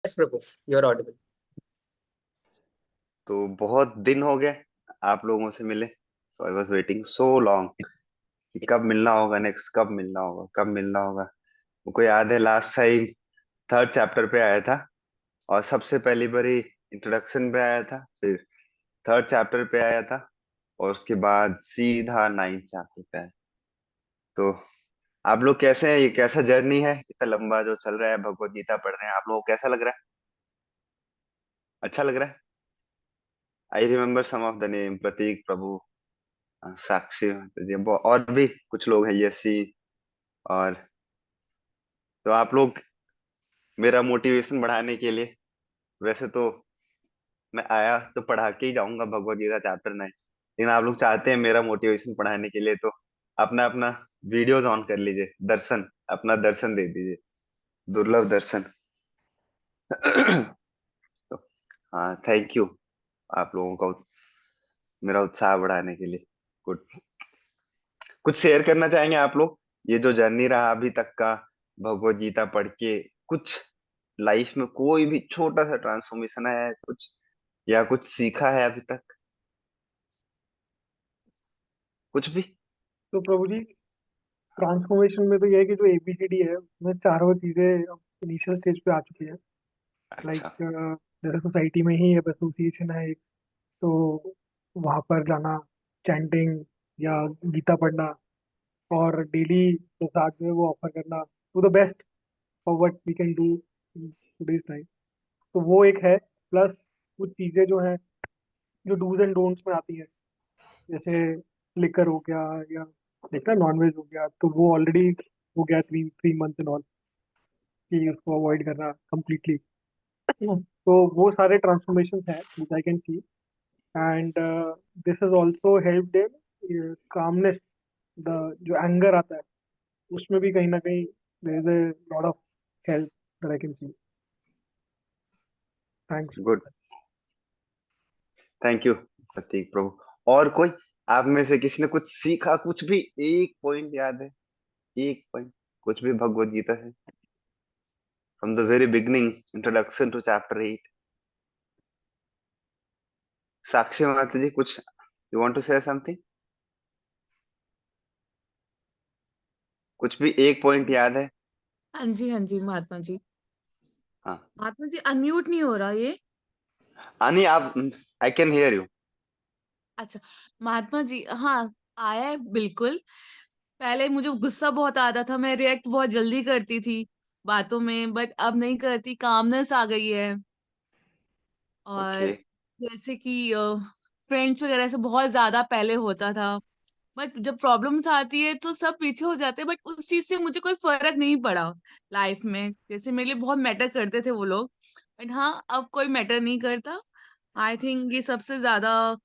Yes, Prabhu, you're audible. तो बहुत दिन हो गए आप लोगों से मिले। So I was waiting so long कि कब मिलना होगा, नेक्स्ट कब मिलना होगा, कब मिलना होगा। मुझको याद है लास्ट टाइम थर्ड चैप्टर पे आया था, और सबसे पहली बारी इंट्रोडक्शन पे आया था, फिर थर्ड चैप्टर पे आया था, और उसके बाद सीधा नाइन्थ चैप्टर पे आया। तो आप लोग कैसे हैं? ये कैसा जर्नी है, इतना लंबा जो चल रहा है, भगवत गीता पढ़ रहे हैं आप लोगों को, कैसा लग रहा है? अच्छा लग रहा है? I remember some of the name, Prateek, Prabhu, Sakshi, और भी कुछ लोग हैं, यसी। और तो आप लोग मेरा मोटिवेशन बढ़ाने के लिए, वैसे तो मैं आया तो पढ़ा के ही जाऊंगा भगवत गीता चैप्टर 9, लेकिन आप लोग चाहते हैं मेरा मोटिवेशन बढ़ाने के लिए, तो अपना अपना वीडियोज ऑन कर लीजिए, दर्शन, अपना दर्शन दे दीजिए, दुर्लभ दर्शन। तो हाँ, थैंक यू आप लोगों का मेरा उत्साह बढ़ाने के लिए। गुड। कुछ शेयर करना चाहेंगे आप लोग, ये जो जर्नी रहा अभी तक का, भगवत गीता पढ़ के कुछ लाइफ में कोई भी छोटा सा ट्रांसफॉर्मेशन है कुछ, या कुछ सीखा है अभी तक, कुछ भी? तो प्रभु जी, ट्रांसफॉर्मेशन में तो ये है कि जो एबीसीडी है उसमें चारों चीजें इनिशियल स्टेज पे आ चुकी है। लाइक अच्छा। जैसे सोसाइटी में ही अब एसोसिएशन है एक, तो वहाँ पर जाना, चैंटिंग या गीता पढ़ना, और डेली प्रसाद जो है वो ऑफर करना, वो the best for what we can do in today's time. तो वो एक है। प्लस कुछ चीजें जो हैं, जो डूज एंड डोंट्स में आती हैं, जैसे लिकर हो गया, या देखना नॉनवेज हो गया, तो वो ऑलरेडी हो गया 3 3 मंथ एंड ऑल, कि उसको अवॉइड करना कम्प्लीटली। तो वो सारे ट्रांसफॉर्मेशन हैं which I can see. And this has also helped in calmness, the जो एंगर आता है उसमें भी कहीं ना कहीं there is a lot of help that I can see. Thanks. Good. Thank you Prateek, Prabhu. और कोई आप में से किसी ने कुछ सीखा, कुछ भी एक पॉइंट याद है? एक पॉइंट, कुछ भी भगवत गीता से, from the very beginning, introduction to chapter 8। Sakshi Mata ji, कुछ you want to say something? कुछ भी एक पॉइंट याद है? हाँ जी, हाँ जी, महात्मा जी। हाँ। महात्मा जी, अनम्यूट नहीं हो रहा ये। आनी आप, आई कैन हियर यू। अच्छा। महात्मा जी, हाँ, आया है बिल्कुल। पहले मुझे गुस्सा बहुत आता था, मैं रिएक्ट बहुत जल्दी करती थी बातों में, बट अब नहीं करती, कामनेस आ गई है। ओके। और जैसे कि फ्रेंड्स वगैरह से बहुत ज्यादा पहले होता था, बट जब प्रॉब्लम्स आती है तो सब पीछे हो जाते हैं, बट उस चीज से मुझे कोई फर्क नहीं पड़ा लाइफ में। जैसे मेरे लिए बहुत मैटर करते थे वो लोग, बट हाँ, अब कोई मैटर नहीं करता। आई थिंक ये सबसे ज्यादा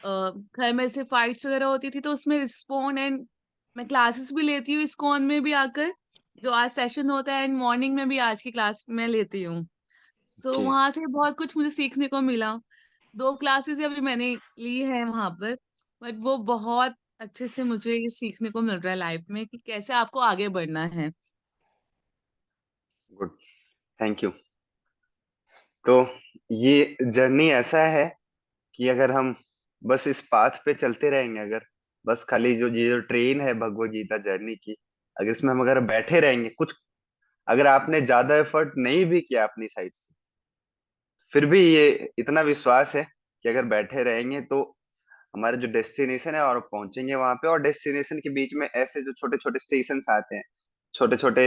घर में से फाइट्स वगैरह होती थी तो उसमें रिस्पॉन्ड, एंड मैं क्लासेस भी लेती हूँ इस्कॉन में भी आकर, जो आज सेशन होता है, एंड मॉर्निंग में भी आज की क्लास में लेती हूँ। So okay. वहां से बहुत कुछ मुझे सीखने को मिला। 2 क्लासेस अभी मैंने ली है वहां पर, बट वो बहुत अच्छे से मुझे ये सीखने को मिल रहा है लाइफ में कि कैसे आपको आगे बढ़ना है। गुड। Thank you. तो ये जर्नी ऐसा है कि अगर हम बस इस पाथ पे चलते रहेंगे, अगर बस खाली जो ये जो ट्रेन है भगवत गीता जर्नी की, अगर इसमें हम अगर बैठे रहेंगे, कुछ अगर आपने ज्यादा एफर्ट नहीं भी किया अपनी साइड से, फिर भी ये इतना विश्वास है कि अगर बैठे रहेंगे तो हमारे जो डेस्टिनेशन है और पहुंचेंगे वहां पे, और डेस्टिनेशन के बीच में ऐसे जो छोटे छोटे स्टेशन आते हैं, छोटे छोटे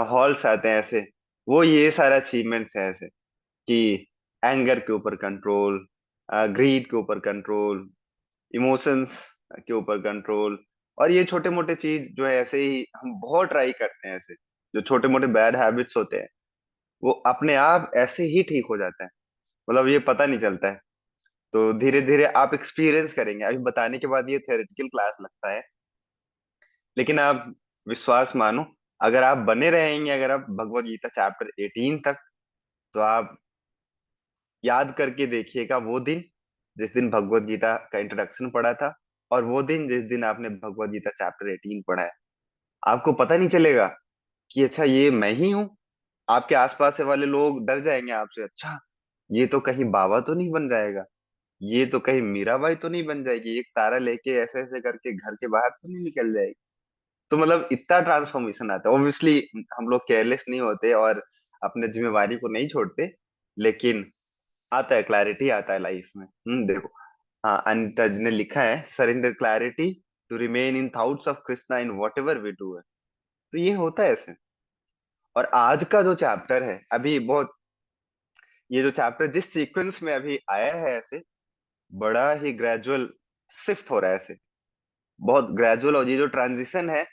हॉल्स आते हैं ऐसे, वो ये सारे अचीवमेंट्स है ऐसे कि एंगर के ऊपर कंट्रोल, ग्रीड के ऊपर कंट्रोल, इमोशंस के ऊपर कंट्रोल। और ये छोटे मोटे चीज जो है ऐसे ही हम बहुत ट्राई करते हैं, ऐसे जो छोटे मोटे बैड हैबिट्स होते हैं वो अपने आप ऐसे ही ठीक हो जाता है, मतलब ये पता नहीं चलता है। तो धीरे धीरे आप एक्सपीरियंस करेंगे, अभी बताने के बाद ये थ्योरेटिकल क्लास लगता है, लेकिन आप विश्वास मानो, अगर आप बने रहेंगे, अगर आप भगवत गीता चैप्टर 18 तक, तो आप याद करके देखिएगा वो दिन जिस दिन भगवत गीता का इंट्रोडक्शन पढ़ा था, और वो दिन जिस दिन आपने भगवत गीता चैप्टर 18 पढ़ा है। आपको पता नहीं चलेगा कि अच्छा ये मैं ही हूँ, आपके आसपास से वाले लोग डर जाएंगे आपसे, अच्छा ये तो कहीं बाबा तो नहीं बन जाएगा, ये तो कहीं मीराबाई तो नहीं बन जाएगी, एक तारा लेके ऐसे ऐसे करके घर के बाहर तो नहीं निकल जाएगी। तो मतलब इतना ट्रांसफॉर्मेशन आता है। ऑब्वियसली हम लोग केयरलेस नहीं होते और अपने जिम्मेवारी को नहीं छोड़ते, लेकिन आता है, क्लैरिटी आता है लाइफ में। देखो, हाँ, अनिता जी ने लिखा है, surrender clarity to remain in thoughts of Krishna in whatever we do है। तो ये होता है ऐसे। और आज का जो चैप्टर है अभी बहुत, ये जो चैप्टर जिस सीक्वेंस में अभी आया है ऐसे, बड़ा ही ग्रेजुअल शिफ्ट हो रहा है ऐसे, बहुत ग्रेजुअल। और ये जो ट्रांजिशन है,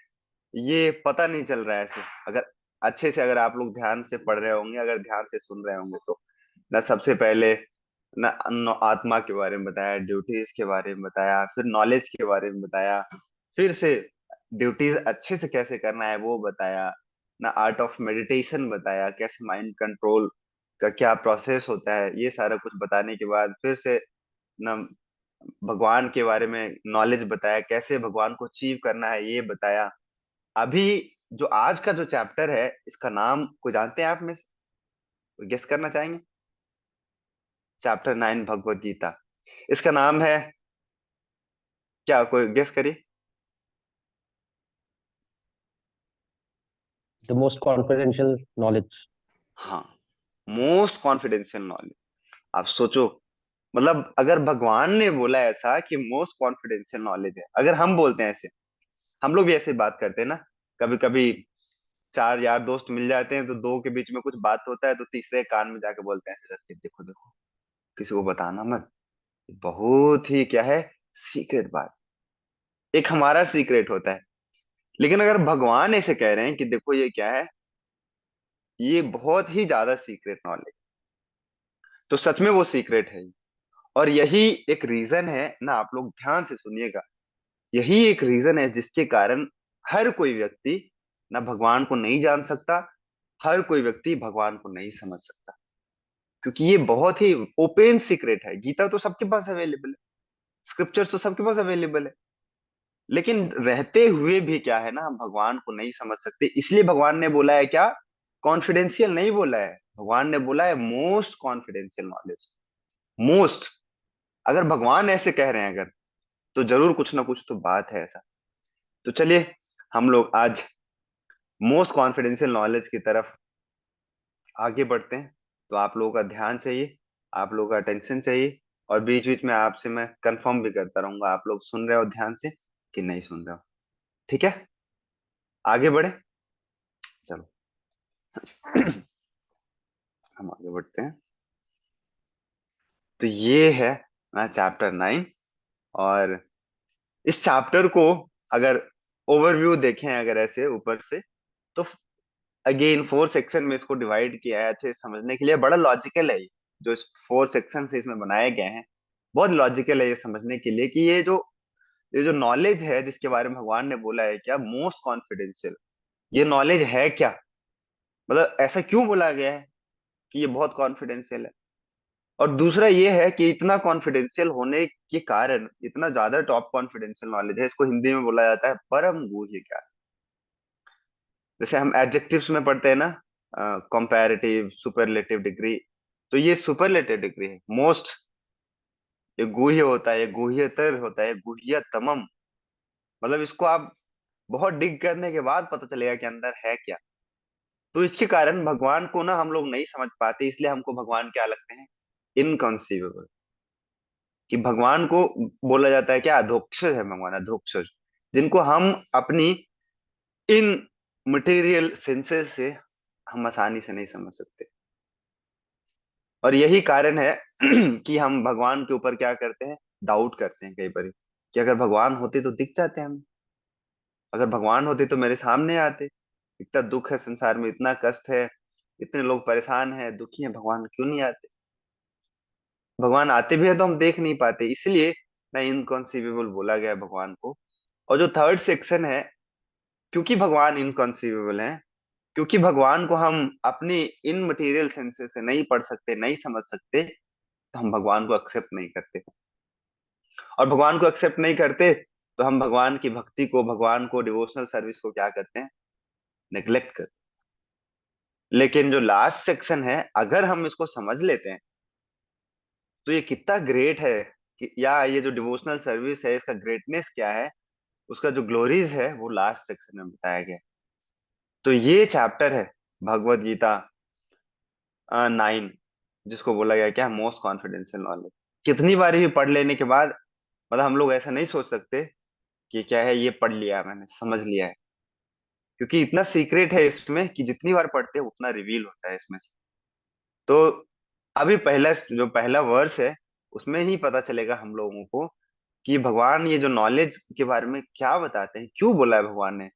ये पता नहीं चल रहा है ऐसे। अगर अच्छे से, अगर आप लोग ध्यान से पढ़ रहे होंगे, अगर ध्यान से सुन रहे होंगे, तो ना सबसे पहले ना आत्मा के बारे में बताया, ड्यूटीज के बारे में बताया, फिर नॉलेज के बारे में बताया, फिर से ड्यूटीज अच्छे से कैसे करना है वो बताया, ना आर्ट ऑफ मेडिटेशन बताया, कैसे माइंड कंट्रोल का क्या प्रोसेस होता है, ये सारा कुछ बताने के बाद फिर से ना भगवान के बारे में नॉलेज बताया, कैसे भगवान को अचीव करना है ये बताया। अभी जो आज का जो चैप्टर है, इसका नाम को जानते हैं आप में से? गेस करना चाहेंगे? चैप्टर 9 भगवत गीता, इसका नाम है क्या? कोई गेस करिए। The most confidential knowledge. हाँ, मोस्ट कॉन्फिडेंशियल नॉलेज। आप सोचो, मतलब अगर भगवान ने बोला ऐसा कि मोस्ट कॉन्फिडेंशियल नॉलेज है, अगर हम बोलते हैं ऐसे, हम लोग भी ऐसे बात करते हैं ना, कभी कभी चार यार दोस्त मिल जाते हैं तो दो के बीच में कुछ बात होता है तो तीसरे कान में जाके बोलते हैं ऐसे करके, देखो देखो, किसी को बताना मत, बहुत ही क्या है, सीक्रेट बात, एक हमारा सीक्रेट होता है। लेकिन अगर भगवान ऐसे कह रहे हैं कि देखो ये क्या है, ये बहुत ही ज्यादा सीक्रेट नॉलेज, तो सच में वो सीक्रेट है। और यही एक रीजन है ना, आप लोग ध्यान से सुनिएगा, यही एक रीजन है जिसके कारण हर कोई व्यक्ति ना भगवान को नहीं जान सकता, हर कोई व्यक्ति भगवान को नहीं समझ सकता, क्योंकि ये बहुत ही ओपन सीक्रेट है। गीता तो सबके पास अवेलेबल है, स्क्रिप्चर्स तो सबके पास अवेलेबल है, लेकिन रहते हुए भी क्या है ना, हम भगवान को नहीं समझ सकते। इसलिए भगवान ने बोला है क्या, कॉन्फिडेंशियल नहीं बोला है, भगवान ने बोला है मोस्ट कॉन्फिडेंशियल नॉलेज। मोस्ट, अगर भगवान ऐसे कह रहे हैं अगर, तो जरूर कुछ ना कुछ तो बात है ऐसा। तो चलिए हम लोग आज मोस्ट कॉन्फिडेंशियल नॉलेज की तरफ आगे बढ़ते हैं। तो आप लोगों का ध्यान चाहिए, आप लोगों का अटेंशन चाहिए, और बीच बीच में आपसे मैं कंफर्म भी करता रहूंगा आप लोग सुन रहे हो ध्यान से कि नहीं सुन रहे हो। ठीक है, आगे बढ़े, चलो। हम आगे बढ़ते हैं। तो ये है चैप्टर 9। और इस चैप्टर को अगर ओवरव्यू देखें अगर ऐसे ऊपर से, तो अगेन 4 सेक्शन में इसको डिवाइड किया है अच्छे से समझने के लिए। बड़ा लॉजिकल है ये, जो 4 सेक्शन से इसमें बनाए गए हैं, बहुत लॉजिकल है ये समझने के लिए कि ये जो नॉलेज है जिसके बारे में भगवान ने बोला है क्या मोस्ट कॉन्फिडेंशियल, ये नॉलेज है क्या, मतलब ऐसा क्यों बोला गया है कि ये बहुत कॉन्फिडेंशियल है। और दूसरा ये है कि इतना कॉन्फिडेंशियल होने के कारण, इतना ज्यादा टॉप कॉन्फिडेंशियल नॉलेज है, इसको हिंदी में बोला जाता है परम गुह्य ज्ञान। जैसे हम एडजेक्टिव्स में पढ़ते हैं ना, कंपैरेटिव, सुपरलेटिव डिग्री, तो ये सुपरलेटिव डिग्री है, मोस्ट। ये गुह्य होता है, ये गुह्यतर होता है, गुह्यतमम, मतलब इसको आप बहुत डिग करने के बाद पता चलेगा कि अंदर है क्या। तो इसके कारण भगवान को ना हम लोग नहीं समझ पाते, इसलिए हमको भगवान क्या लगते हैं, इनकॉन्सीवेबल। कि भगवान को बोला जाता है क्या, अधोक्षज है भगवान, अधोक्षज, जिनको हम अपनी इन मटेरियल सेंसेस से हम आसानी से नहीं समझ सकते। और यही कारण है कि हम भगवान के ऊपर क्या करते हैं, डाउट करते हैं कई बार, कि अगर भगवान होते तो दिख जाते हम, अगर भगवान होते तो मेरे सामने आते, इतना दुख है संसार में, इतना कष्ट है, इतने लोग परेशान हैं, दुखी हैं, भगवान क्यों नहीं आते। भगवान आते भी है तो हम देख नहीं पाते, इसलिए ना इनकॉन्सीवेबल बोला गया है भगवान को। और जो 3rd सेक्शन है, क्योंकि भगवान इनकॉन्सीवेबल है, क्योंकि भगवान को हम अपनी इन मटेरियल सेंसेस से नहीं पढ़ सकते, नहीं समझ सकते, तो हम भगवान को एक्सेप्ट नहीं करते। और भगवान को एक्सेप्ट नहीं करते तो हम भगवान की भक्ति को, भगवान को, डिवोशनल सर्विस को क्या करते हैं, नेग्लेक्ट करते लेकिन जो लास्ट सेक्शन है, अगर हम इसको समझ लेते हैं तो ये कितना ग्रेट है कि, या ये जो डिवोशनल सर्विस है इसका ग्रेटनेस क्या है, उसका जो ग्लोरीज है वो लास्ट सेक्शन में बताया गया है। तो ये चैप्टर है भगवत गीता 9, जिसको बोला गया क्या, मोस्ट कॉन्फिडेंशियल नॉलेज। कितनी बार भी पढ़ लेने के बाद मतलब हम लोग ऐसा नहीं सोच सकते कि क्या है, ये पढ़ लिया मैंने, समझ लिया है, क्योंकि इतना सीक्रेट है इसमें कि जितनी बार पढ़ते हैं उतना रिवील होता है इसमें से। तो अभी पहला वर्स है, उसमें ही पता चलेगा हम लोगों को कि भगवान ये जो नॉलेज के बारे में क्या बताते हैं, क्यों बोला है भगवान ने,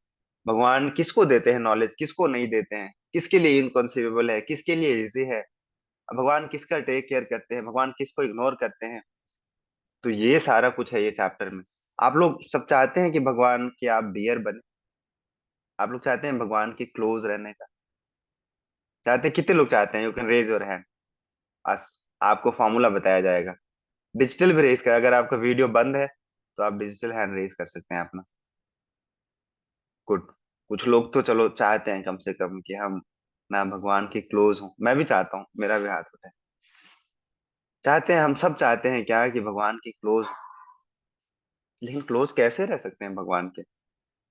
भगवान किसको देते हैं नॉलेज, किसको नहीं देते हैं, किसके लिए इनकॉन्सेप्टेबल है, किसके लिए इजी है, भगवान किसका टेक केयर करते हैं, भगवान किसको इग्नोर करते हैं। तो ये सारा कुछ है ये चैप्टर में। आप लोग सब चाहते हैं कि भगवान के आप डियर बने, आप लोग चाहते हैं भगवान के क्लोज रहने का, चाहते हैं? कितने लोग चाहते हैं? You can raise your hand. आज आपको फॉर्मूला बताया जाएगा, डिजिटल भी रेज कर, अगर आपका वीडियो बंद है तो आप डिजिटल हैंड रेज कर सकते हैं अपना। गुड। कुछ लोग तो चलो चाहते हैं कम से कम कि हम ना भगवान के क्लोज हों। मैं भी चाहता हूँ, मेरा भी हाथ उठा है। चाहते हैं, हम सब चाहते हैं क्या, कि भगवान के क्लोज। लेकिन क्लोज कैसे रह सकते हैं भगवान के?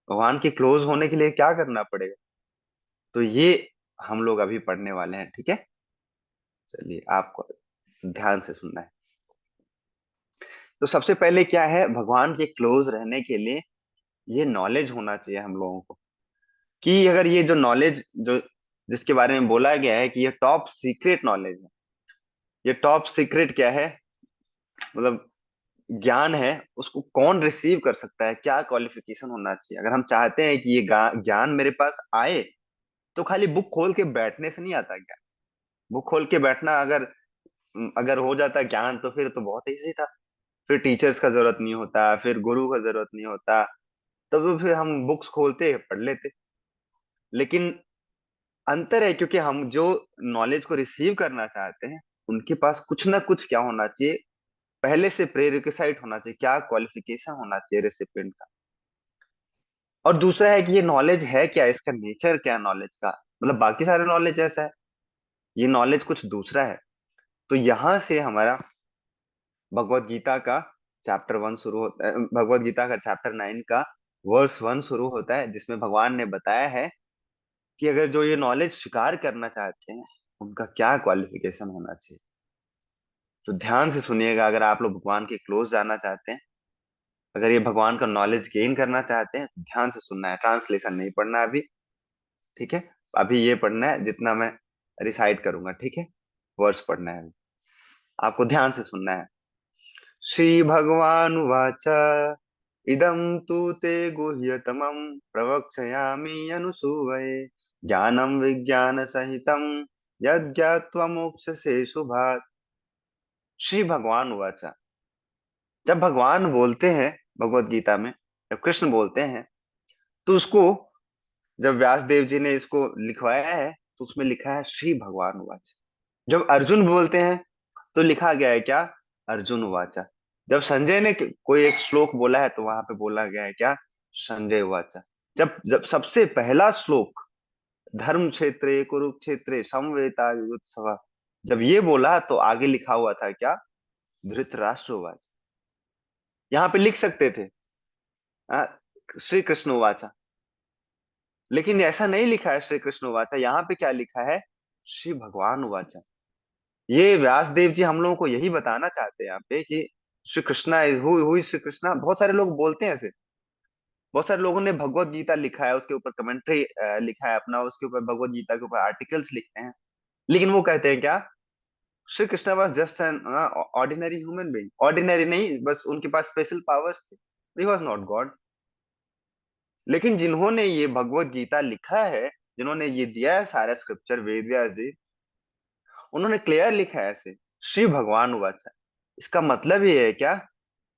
भगवान के क्लोज होने के लिए क्या करना पड़ेगा? तो ये हम लोग अभी पढ़ने वाले हैं, ठीक है? चलिए, आपको ध्यान से सुनना है। तो सबसे पहले क्या है, भगवान के क्लोज रहने के लिए ये नॉलेज होना चाहिए हम लोगों को, कि अगर ये जो नॉलेज जो जिसके बारे में बोला गया है कि ये टॉप सीक्रेट नॉलेज है, ये टॉप सीक्रेट क्या है, मतलब ज्ञान है, उसको कौन रिसीव कर सकता है, क्या क्वालिफिकेशन होना चाहिए? अगर हम चाहते हैं कि ये ज्ञान मेरे पास आए, तो खाली बुक खोल के बैठने से नहीं आता ज्ञान। बुक खोल के बैठना अगर अगर हो जाता ज्ञान तो फिर तो बहुत इजी था, फिर टीचर्स का जरूरत नहीं होता, फिर गुरु का जरूरत नहीं होता, तब तो फिर हम बुक्स खोलते पढ़ लेते। लेकिन अंतर है, क्योंकि हम जो नॉलेज को रिसीव करना चाहते हैं उनके पास कुछ ना कुछ क्या होना चाहिए, पहले से प्रेरिक्विसाइट होना चाहिए, क्या क्वालिफिकेशन होना चाहिए रेसिपिएंट का। और दूसरा है कि ये नॉलेज है क्या, इसका नेचर क्या नॉलेज का, मतलब बाकी सारे नॉलेज ऐसा है, ये नॉलेज कुछ दूसरा है। तो यहां से हमारा भगवत गीता का चैप्टर 1 शुरू होता है, भगवत गीता का चैप्टर 9 का वर्स 1 शुरू होता है, जिसमें भगवान ने बताया है कि अगर जो ये नॉलेज स्वीकार करना चाहते हैं उनका क्या क्वालिफिकेशन होना चाहिए। तो ध्यान से सुनिएगा, अगर आप लोग भगवान के क्लोज जाना चाहते हैं, अगर ये भगवान का नॉलेज गेन करना चाहते हैं, तो ध्यान से सुनना है, ट्रांसलेशन नहीं पढ़ना है अभी, ठीक है? अभी ये पढ़ना है जितना मैं रिसाइट करूंगा, ठीक है? वर्स पढ़ना है अभी। आपको ध्यान से सुनना है। श्री भगवान वाच, इदं तु ते गुह्यतमं प्रवक्ष्यामि अनुसूवये, ज्ञानं विज्ञान सहितं यज्ञात्वा मोक्षसे शुभात्। श्री भगवान वाचा, जब भगवान बोलते हैं भगवत गीता में, जब कृष्ण बोलते हैं, तो उसको जब व्यास देव जी ने इसको लिखवाया है तो उसमें लिखा है श्री भगवान वाचा। जब अर्जुन बोलते हैं तो लिखा गया है क्या, अर्जुन वाचा। जब संजय ने कोई एक श्लोक बोला है तो वहां पे बोला गया है क्या, संजय वाचा। जब जब सबसे पहला श्लोक, धर्म क्षेत्रे कुरुक्षेत्रे समवेतायुत्सव, जब ये बोला तो आगे लिखा हुआ था क्या, धृतराष्ट्र वाचा। यहाँ पे लिख सकते थे आ, श्री कृष्ण वाचा, लेकिन ऐसा नहीं लिखा है श्री कृष्ण वाचा। यहाँ पे क्या लिखा है, श्री भगवान वाचा। ये व्यास देव जी हम लोगों को यही बताना चाहते हैं यहाँ पे कि Shri Krishna is who is Shri Krishna. बहुत सारे लोग बोलते हैं ऐसे, बहुत सारे लोगों ने भगवत गीता लिखा है, उसके ऊपर कमेंट्री लिखा है अपना, उसके ऊपर भगवत गीता के ऊपर आर्टिकल्स लिखते हैं, लेकिन वो कहते हैं क्या, Shri Krishna was just an ordinary human being. Ordinary नहीं, बस उनके पास स्पेशल पावर्स थे, ही वॉज नॉट गॉड। लेकिन जिन्होंने ये भगवत गीता लिखा है, जिन्होंने ये दिया है सारा स्क्रिप्चर, वेद व्यास जी, उन्होंने क्लियर लिखा है ऐसे, श्री भगवान वाचा। इसका मतलब ये है क्या,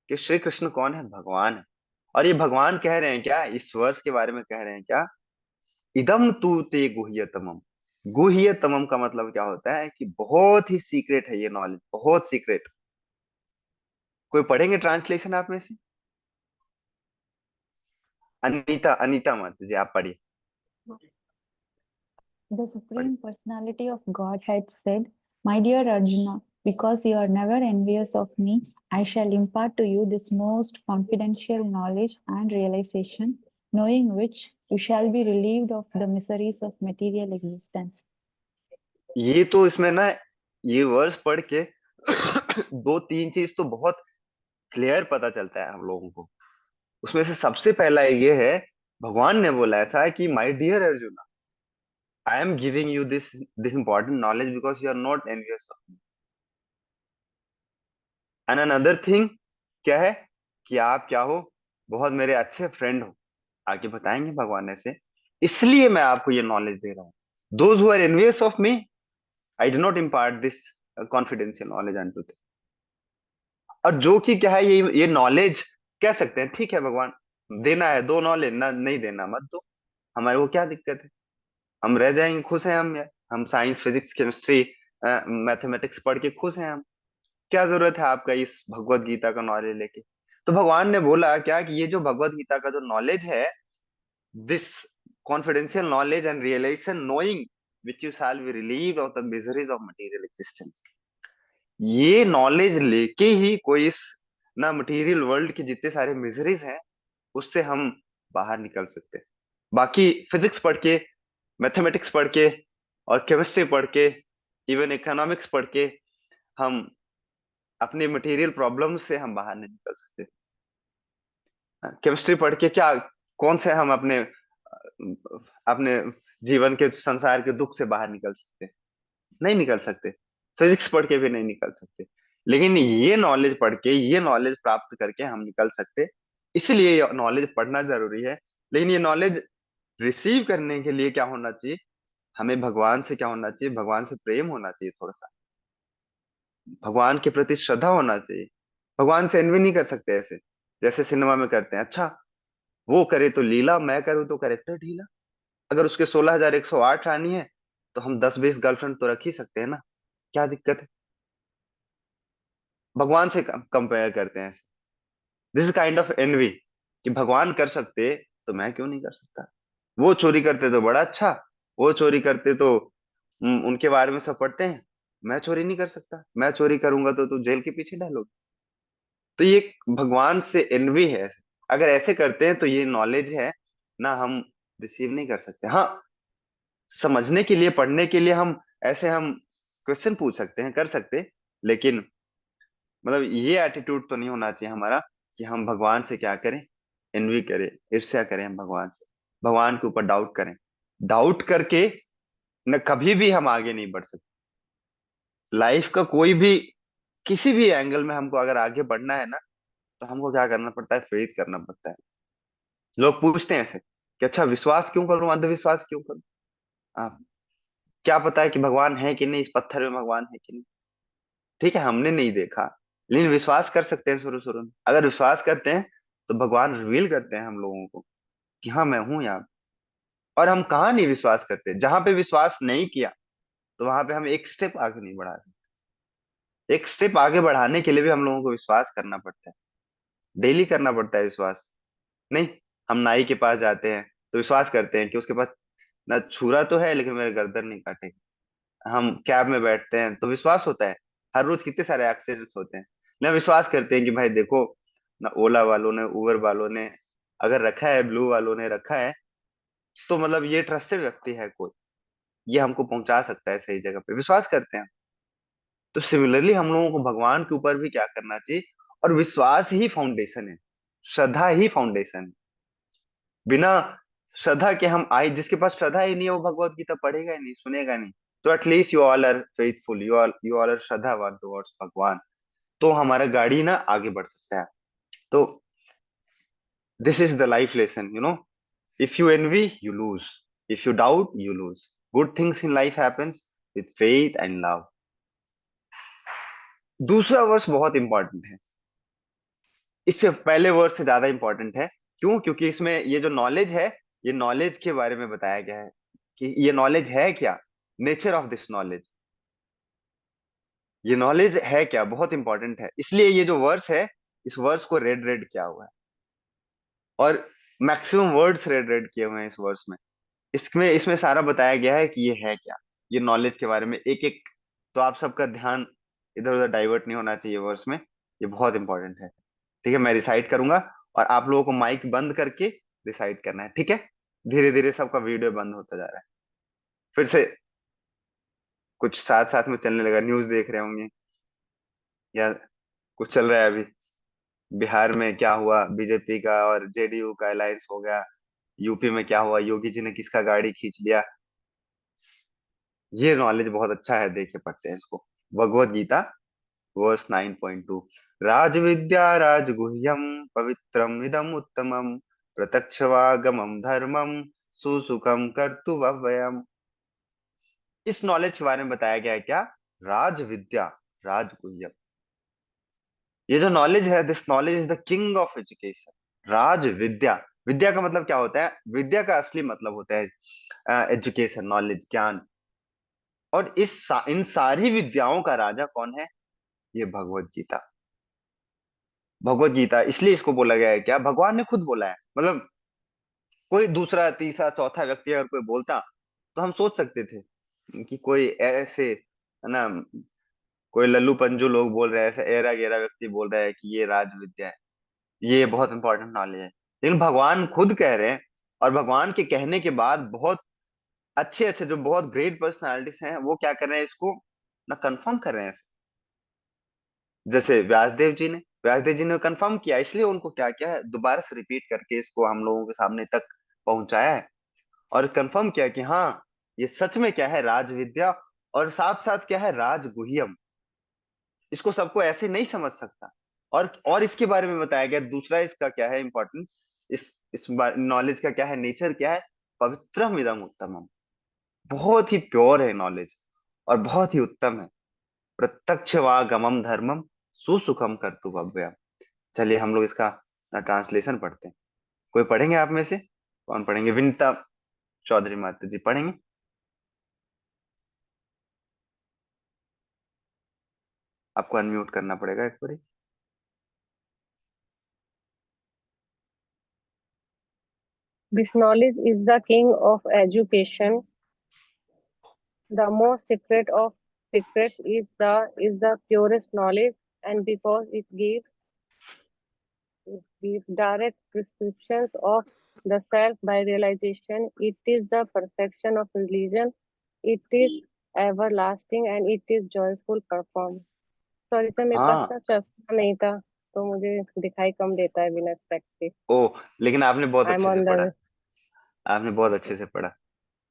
कि श्री कृष्ण कौन है, भगवान है। और ये भगवान कह रहे हैं क्या, इस वर्ष के बारे में कह रहे हैं क्या, इदम तू ते गुह्यतमम। गुह्यतमम का मतलब क्या होता है, कि बहुत ही सीक्रेट है ये नॉलेज, बहुत सीक्रेट। कोई पढ़ेंगे ट्रांसलेशन आप में से? अनीता, अनीता मत जी, आप पढ़िए। The Supreme Personality of Godhead said, My dear Arjuna, because you are never envious of me, I shall impart to you this most confidential knowledge and realization, knowing which you shall be relieved of the miseries of material existence. ये तो इसमें ना, ये verse पढ़ के दो तीन चीज तो बहुत क्लियर पता चलता है हम लोगों को। उसमें से सबसे पहला ये है, भगवान ने बोला ऐसा कि my dear Arjun, I am giving you this important knowledge because you are not envious of me. And another thing क्या है कि आप क्या हो, बहुत मेरे अच्छे फ्रेंड हो। आगे बताएंगे भगवान ऐसे, इसलिए मैं आपको ये नॉलेज दे रहा हूँ। Those who are envious of me, I do not impart this confidential knowledge unto them. और जो कि क्या है, ये नॉलेज कह सकते हैं, ठीक है भगवान देना है, दो नॉलेज, ना नहीं देना मत दो, हमारे को क्या दिक्कत है, हम रह जाएंगे, खुश हैं हम यार। हम साइंस फिजिक्स केमिस्ट्री मैथमेटिक्स पढ़ के खुश हैं हम। क्या जरूरत है आपका इस भगवत गीता का नॉलेज लेके। तो भगवान ने बोला क्या कि ये जो भगवत गीता का जो नॉलेज है, this confidential knowledge and realisation knowing which you shall be relieved of the miseries of material existence, ये नॉलेज लेके ही कोई इस ना मटेरियल वर्ल्ड के जितने सारे मिजरीज हैं उससे हम बाहर निकल सकते हैं। बाकी फिजिक्स पढ़ के, मैथमेटिक्स पढ़ के और केमिस्ट्री पढ़ के, इवन इकोनॉमिक्स पढ़ के हम अपने मटेरियल प्रॉब्लम से हम बाहर नहीं निकल सकते। केमिस्ट्री पढ़ के क्या, कौन से हम अपने अपने जीवन के संसार के दुख से बाहर निकल सकते, नहीं निकल सकते। फिजिक्स पढ़ के भी नहीं निकल सकते। लेकिन ये नॉलेज पढ़ के, ये नॉलेज प्राप्त करके हम निकल सकते। इसलिए ये नॉलेज पढ़ना जरूरी है। लेकिन ये नॉलेज रिसीव करने के लिए क्या होना चाहिए, हमें भगवान से क्या होना चाहिए, भगवान से प्रेम होना चाहिए, थोड़ा सा भगवान के प्रति श्रद्धा होना चाहिए। भगवान से एनवी नहीं कर सकते ऐसे जैसे सिनेमा में करते हैं। अच्छा वो करे तो लीला, मैं करूँ तो कैरेक्टर ढीला। अगर उसके 16,108 रानी है तो हम 10-20 गर्लफ्रेंड तो रख ही सकते हैं ना, क्या दिक्कत है। भगवान से कंपेयर करते हैं। This is kind of envy कि भगवान कर सकते तो मैं क्यों नहीं कर सकता। वो चोरी करते तो बड़ा अच्छा, वो चोरी करते तो उनके बारे में सब पढ़ते हैं। मैं चोरी नहीं कर सकता, मैं चोरी करूंगा तो तू जेल के पीछे डालोगे। तो ये भगवान से एनवी है। अगर ऐसे करते हैं तो ये नॉलेज है ना, हम रिसीव नहीं कर सकते। हाँ, समझने के लिए, पढ़ने के लिए हम ऐसे हम क्वेश्चन पूछ सकते हैं, कर सकते। लेकिन मतलब ये एटीट्यूड तो नहीं होना चाहिए हमारा कि हम भगवान से क्या करें, एनवी करें, ईर्ष्या करें हम भगवान से, भगवान के ऊपर डाउट करें। डाउट करके न कभी भी हम आगे नहीं बढ़ सकते। लाइफ का कोई भी, किसी भी एंगल में हमको अगर आगे बढ़ना है ना, तो हमको क्या करना पड़ता है, फेथ करना पड़ता है। लोग पूछते हैं ऐसे कि अच्छा विश्वास क्यों करूं, अंधविश्वास क्यों करूं। आप क्या पता है कि भगवान है कि नहीं, इस पत्थर में भगवान है कि नहीं। ठीक है हमने नहीं देखा, लेकिन विश्वास कर सकते हैं शुरू शुरू में। अगर विश्वास करते हैं तो भगवान रिवील करते हैं हम लोगों को कि हाँ मैं हूं यहाँ। और हम कहाँ नहीं विश्वास करते, जहां पे विश्वास नहीं किया तो वहां पे हम एक स्टेप आगे नहीं बढ़ा सकते। एक स्टेप आगे बढ़ाने के लिए भी हम लोगों को विश्वास करना पड़ता है, डेली करना पड़ता है विश्वास। नहीं, हम नाई के पास जाते हैं तो विश्वास करते हैं कि उसके पास ना छुरा तो है लेकिन मेरे गर्दन नहीं काटेगा। हम कैब में बैठते हैं तो विश्वास होता है, हर रोज कितने सारे एक्सीडेंट्स होते हैं, ना विश्वास करते हैं कि भाई देखो ना, ओला वालों ने, उबर वालों ने अगर रखा है, ब्लू वालों ने रखा है, तो मतलब ये ट्रस्टेड व्यक्ति है कोई, ये हमको पहुंचा सकता है सही जगह पे, विश्वास करते हैं। तो सिमिलरली हम लोगों को भगवान के ऊपर भी क्या करना चाहिए, और विश्वास ही फाउंडेशन है, श्रद्धा ही फाउंडेशन है। बिना श्रद्धा के हम आए, जिसके पास श्रद्धा ही नहीं है वो भगवत गीता पढ़ेगा ही नहीं, सुनेगा नहीं। तो at least you all are faithful, you all are श्रद्धावान टुवर्ड्स भगवान, तो हमारा गाड़ी ना आगे बढ़ सकता है। तो this is the life lesson, you know, if you envy you lose, if you doubt you lose. Good things in life happens with faith and love. दूसरा वर्स बहुत इंपॉर्टेंट है, इससे पहले वर्स से ज्यादा इंपॉर्टेंट है। क्यों? क्योंकि इसमें ये जो नॉलेज है, ये नॉलेज के बारे में बताया गया है कि ये नॉलेज है क्या, नेचर ऑफ दिस नॉलेज, ये नॉलेज है क्या, बहुत इंपॉर्टेंट है। इसलिए ये जो वर्स है, इस वर्स को रेड रेड किया हुआ है, और मैक्सिमम वर्ड्स रेड रेड किए हुए हैं इस वर्स में। इसमें इसमें सारा बताया गया है कि ये है क्या, ये नॉलेज के बारे में एक एक। तो आप सबका ध्यान इधर उधर डाइवर्ट नहीं होना चाहिए वर्ड्स में, ये बहुत इंपॉर्टेंट है। ठीक है, मैं रिसाइट करूंगा और आप लोगों को माइक बंद करके रिसाइट करना है, ठीक है। धीरे धीरे सबका वीडियो बंद होता जा रहा है। फिर से कुछ साथ साथ में चलने लगा, न्यूज देख रहे होंगे या कुछ चल रहा है अभी। बिहार में क्या हुआ, बीजेपी का और जेडीयू का अलायंस हो गया। यूपी में क्या हुआ, योगी जी ने किसका गाड़ी खींच लिया। ये नॉलेज बहुत अच्छा है, देखिए पढ़ते हैं इसको। भगवत गीता वर्स 9.2। राज विद्या राजगुह्यम पवित्रम इदम उत्तमम प्रत्यक्षवागमम धर्मम सुसुखम कर्तुव्ययम्। इस नॉलेज के बारे में बताया गया है क्या, राज विद्या राजगुह्यम। ये जो नॉलेज है, this knowledge is the king of education. राज विद्या, विद्या का मतलब क्या होता है, विद्या का असली मतलब होता है एजुकेशन, नॉलेज, ज्ञान। और इन सारी विद्याओं का राजा कौन है, ये भगवत गीता। भगवत गीता इसलिए इसको बोला गया है क्या, भगवान ने खुद बोला है। मतलब कोई दूसरा तीसरा चौथा व्यक्ति अगर कोई बोलता तो हम सोच सकते थे कि कोई ऐसे, है ना, कोई लल्लू पंजू लोग बोल रहे हैं, ऐसे एरा गेरा व्यक्ति बोल रहा है कि ये राज विद्या है, ये बहुत इंपॉर्टेंट नॉलेज है। लेकिन भगवान खुद कह रहे हैं, और भगवान के कहने के बाद बहुत अच्छे अच्छे जो बहुत ग्रेट पर्सनालिटीज हैं वो क्या कर रहे हैं, इसको ना कंफर्म कर रहे हैं। जैसे व्यासदेव जी ने कंफर्म किया, इसलिए उनको क्या किया है, दोबारा से रिपीट करके इसको हम लोगों के सामने तक पहुंचाया है और कंफर्म किया कि हाँ, ये सच में क्या है, राज विद्या। और साथ साथ क्या है, राज गुह्यम। इसको सबको ऐसे नहीं समझ सकता। और इसके बारे में बताया गया, दूसरा इसका क्या है इंपॉर्टेंस, इस नॉलेज का क्या है, नेचर क्या है, पवित्रम इदम उत्तमम। बहुत ही प्योर है नॉलेज और बहुत ही उत्तम है। प्रत्यक्ष वा गमम धर्मम सुसुखम कर्तुव्यम। चलिए हम लोग इसका ट्रांसलेशन पढ़ते हैं। कोई पढ़ेंगे आप में से, कौन पढ़ेंगे, विनीता चौधरी माता जी पढ़ेंगे। आपको अनम्यूट करना पड़ेगा एक बारी। This knowledge is the king of education. The most secret of secrets is the purest knowledge, and because it gives direct prescriptions of the self by realization, it is the perfection of religion. It is everlasting and it is joyful performed. Sorry sir, मेरे पास हाँ, ना चश्मा नहीं था, तो मुझे दिखाई कम देता है बिना स्पेक्स के। ओ, लेकिन आपने बहुत आई एम अच्छे से ऑन पढ़ा। द आपने बहुत अच्छे से पढ़ा।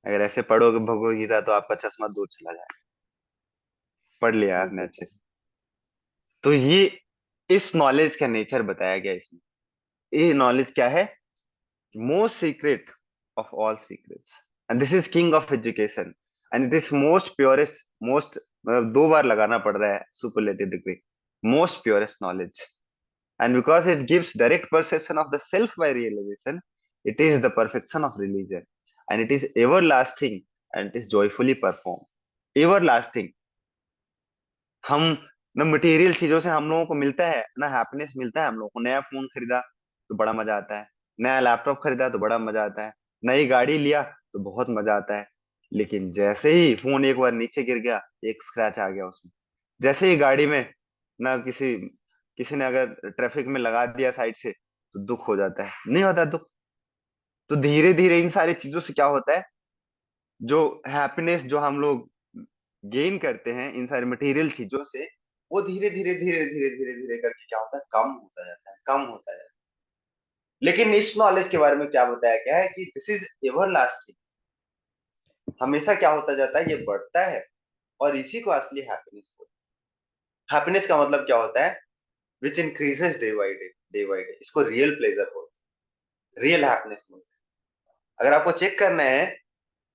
अगर ऐसे पढ़ोगे भगवत गीता तो आपका चश्मा दूर चला जाए। पढ़ लिया थैंक आपने यू अच्छे से। तो ये इस नॉलेज का नेचर बताया गया इसमें। ये नॉलेज क्या है, most secret of all secrets, and this is king of education, and it is most purest. Most मतलब दो बार लगाना पड़ रहा है superlative degree, most purest knowledge. And because it gives direct perception of the self by realization, it is the perfection of religion. And it is everlasting and it is joyfully performed. Everlasting. हम न material चीजों से हम लोगों को मिलता है ना, हैप्पीनेस मिलता है। हम लोगों को नया फोन खरीदा तो बड़ा मजा आता है, नया लैपटॉप खरीदा तो बड़ा मजा आता है, नई गाड़ी लिया तो बहुत मजा आता है। लेकिन जैसे ही फोन एक बार नीचे गिर गया, एक स्क्रैच आ गया उसमें, जैसे ही गाड़ी में ना किसी किसी ने अगर ट्रैफिक में लगा दिया साइड से, तो दुख हो जाता है, नहीं होता दुख। तो धीरे धीरे इन सारी चीजों से क्या होता है, जो हैप्पीनेस जो हम लोग गेन करते हैं इन सारी मटेरियल चीजों से, वो धीरे धीरे धीरे धीरे धीरे धीरे करके क्या होता है, कम होता जाता है, कम होता जाता है। लेकिन इस नॉलेज के बारे में क्या बताया गया है कि दिस इज एवरलास्टिंग। हमेशा क्या होता जाता है, ये बढ़ता है, और इसी को असली हैप्पीनेस बोलते हैं। हैप्पीनेस का मतलब क्या होता है, which increases day by day, day by day. इसको रियल प्लेजर बोलते हैं, रियल हैप्पीनेस बोलते हैं। अगर आपको चेक करना है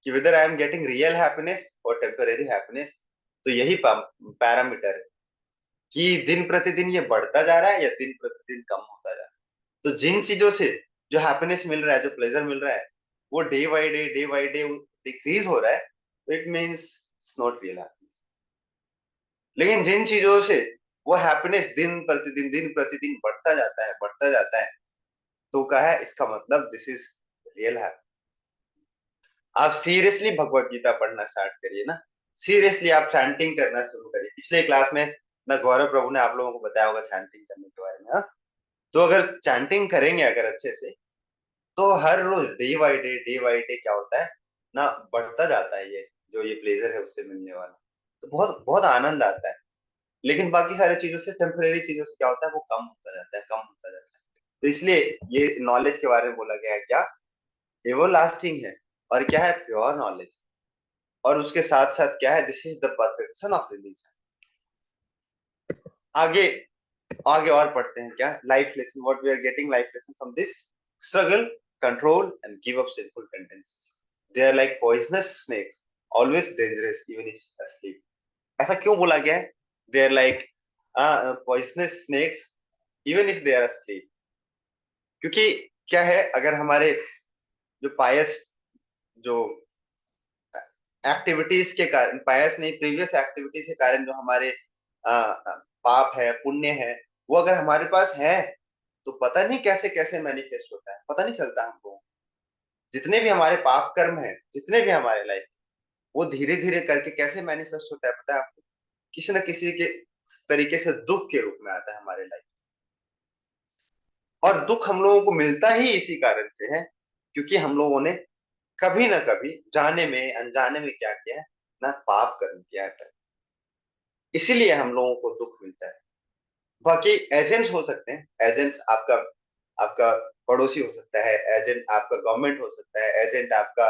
कि whether I am getting real happiness और टेम्परेरी हैप्पीनेस, तो यही पैरामीटर है कि दिन प्रतिदिन ये बढ़ता जा रहा है या दिन प्रतिदिन कम होता जा रहा है। तो जिन चीजों से जो हैप्पीनेस मिल रहा है, जो प्लेजर मिल रहा है, वो डे बाय डे डिक्रीज हो रहा है, तो it means it's not real happiness. लेकिन जिन चीजों से वो हैप्पीनेस दिन प्रतिदिन बढ़ता जाता है, बढ़ता जाता है, तो क्या है, इसका मतलब दिस इज रियल हैप्पीनेस। आप सीरियसली भगवत गीता पढ़ना स्टार्ट करिए ना, सीरियसली आप चैंटिंग करना शुरू करिए। पिछले क्लास में ना गौरव प्रभु ने आप लोगों को बताया होगा चैंटिंग करने के बारे में, हाँ? तो अगर चैंटिंग करेंगे अगर अच्छे से, तो हर रोज डे बाई डे क्या होता है ना, बढ़ता जाता है ये जो ये प्लेजर है उससे मिलने वाला, तो बहुत बहुत आनंद आता है। लेकिन बाकी सारी चीजों से, टेम्परेरी चीजों से क्या होता है, वो कम होता जाता है, कम होता जाता है। तो इसलिए ये नॉलेज के बारे में बोला गया है क्या, एवरलास्टिंग है, और क्या है, प्योर नॉलेज। और उसके साथ साथ क्या है, this is the perfection of religion. आगे आगे और पढ़ते हैं क्या, life lesson, what we are getting life lesson from this, struggle, control and give up sinful tendencies, they are like poisonous snakes, always dangerous even if asleep। ऐसा क्यों बोला गया है, they are like poisonous snakes even if they are asleep? क्योंकि क्या है, अगर हमारे जो पायस जो एक्टिविटीज के कारण, पायस नहीं, प्रीवियस एक्टिविटीज के कारण जो हमारे पाप है, पुण्य है, वो अगर हमारे पास है, तो पता नहीं कैसे कैसे मैनिफेस्ट होता है, पता नहीं चलता हमको। जितने भी हमारे पाप कर्म है, जितने भी हमारे लाइफ, वो धीरे धीरे करके कैसे मैनिफेस्ट होता है पता है आपको, किसी न किसी के तरीके से दुख के रूप में आता है हमारे लाइफ। और दुख हम लोगों को मिलता ही इसी कारण से है, क्योंकि हम लोगों ने कभी ना कभी जाने में अनजाने में क्या किया है ना, पाप कर्म किया है, इसीलिए हम लोगों को दुख मिलता है। बाकी एजेंट्स हो सकते हैं, एजेंट्स आपका आपका पड़ोसी हो सकता है, एजेंट आपका गवर्नमेंट हो सकता है, एजेंट आपका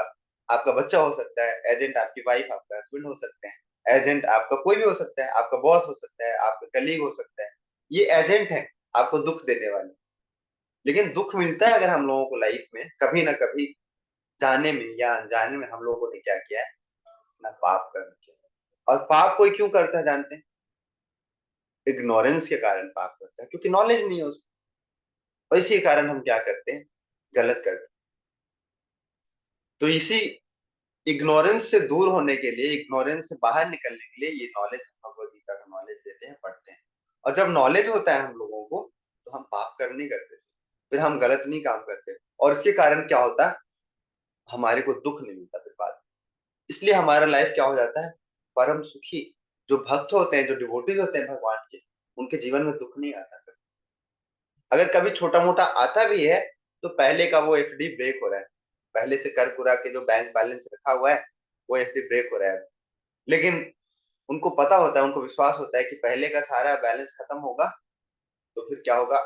आपका बच्चा हो सकता है, एजेंट आपकी वाइफ, आपका हस्बैंड हो सकते हैं, एजेंट आपका कोई भी हो सकता है, आपका बॉस हो सकता है, आपका कलीग हो सकता है। ये एजेंट है आपको दुख देने वाले। लेकिन दुख मिलता है अगर हम लोगों को लाइफ में कभी ना कभी, जाने में या अनजाने में, हम लोगों ने क्या किया है ना, पाप कर्म किया है। और पाप कोई क्यों करता है जानते हैं, इग्नोरेंस के कारण पाप करता है, क्योंकि नॉलेज नहीं है उसको। और इसी कारण हम क्या करते हैं, गलत करते हैं। तो इसी इग्नोरेंस से दूर होने के लिए, इग्नोरेंस से बाहर निकलने के लिए, ये नॉलेज, भगवत गीता का नॉलेज लेते हैं, पढ़ते हैं। और जब नॉलेज होता है हम लोगों को, तो हम पाप कर्म नहीं करते, फिर हम गलत नहीं काम करते, और इसके कारण क्या होता है, हमारे को दुख नहीं मिलता फिर बाद में। इसलिए हमारा लाइफ क्या हो जाता है, परम सुखी। जो भक्त होते हैं, जो डिवोटीज होते हैं भगवान के, उनके जीवन में दुख नहीं आता। अगर कभी छोटा मोटा आता भी है, तो पहले का वो एफडी ब्रेक हो रहा है, पहले से कर कुरा के जो बैंक बैलेंस रखा हुआ है, वो एफडी ब्रेक हो रहा है। लेकिन उनको पता होता है, उनको विश्वास होता है कि पहले का सारा बैलेंस खत्म होगा, तो फिर क्या होगा,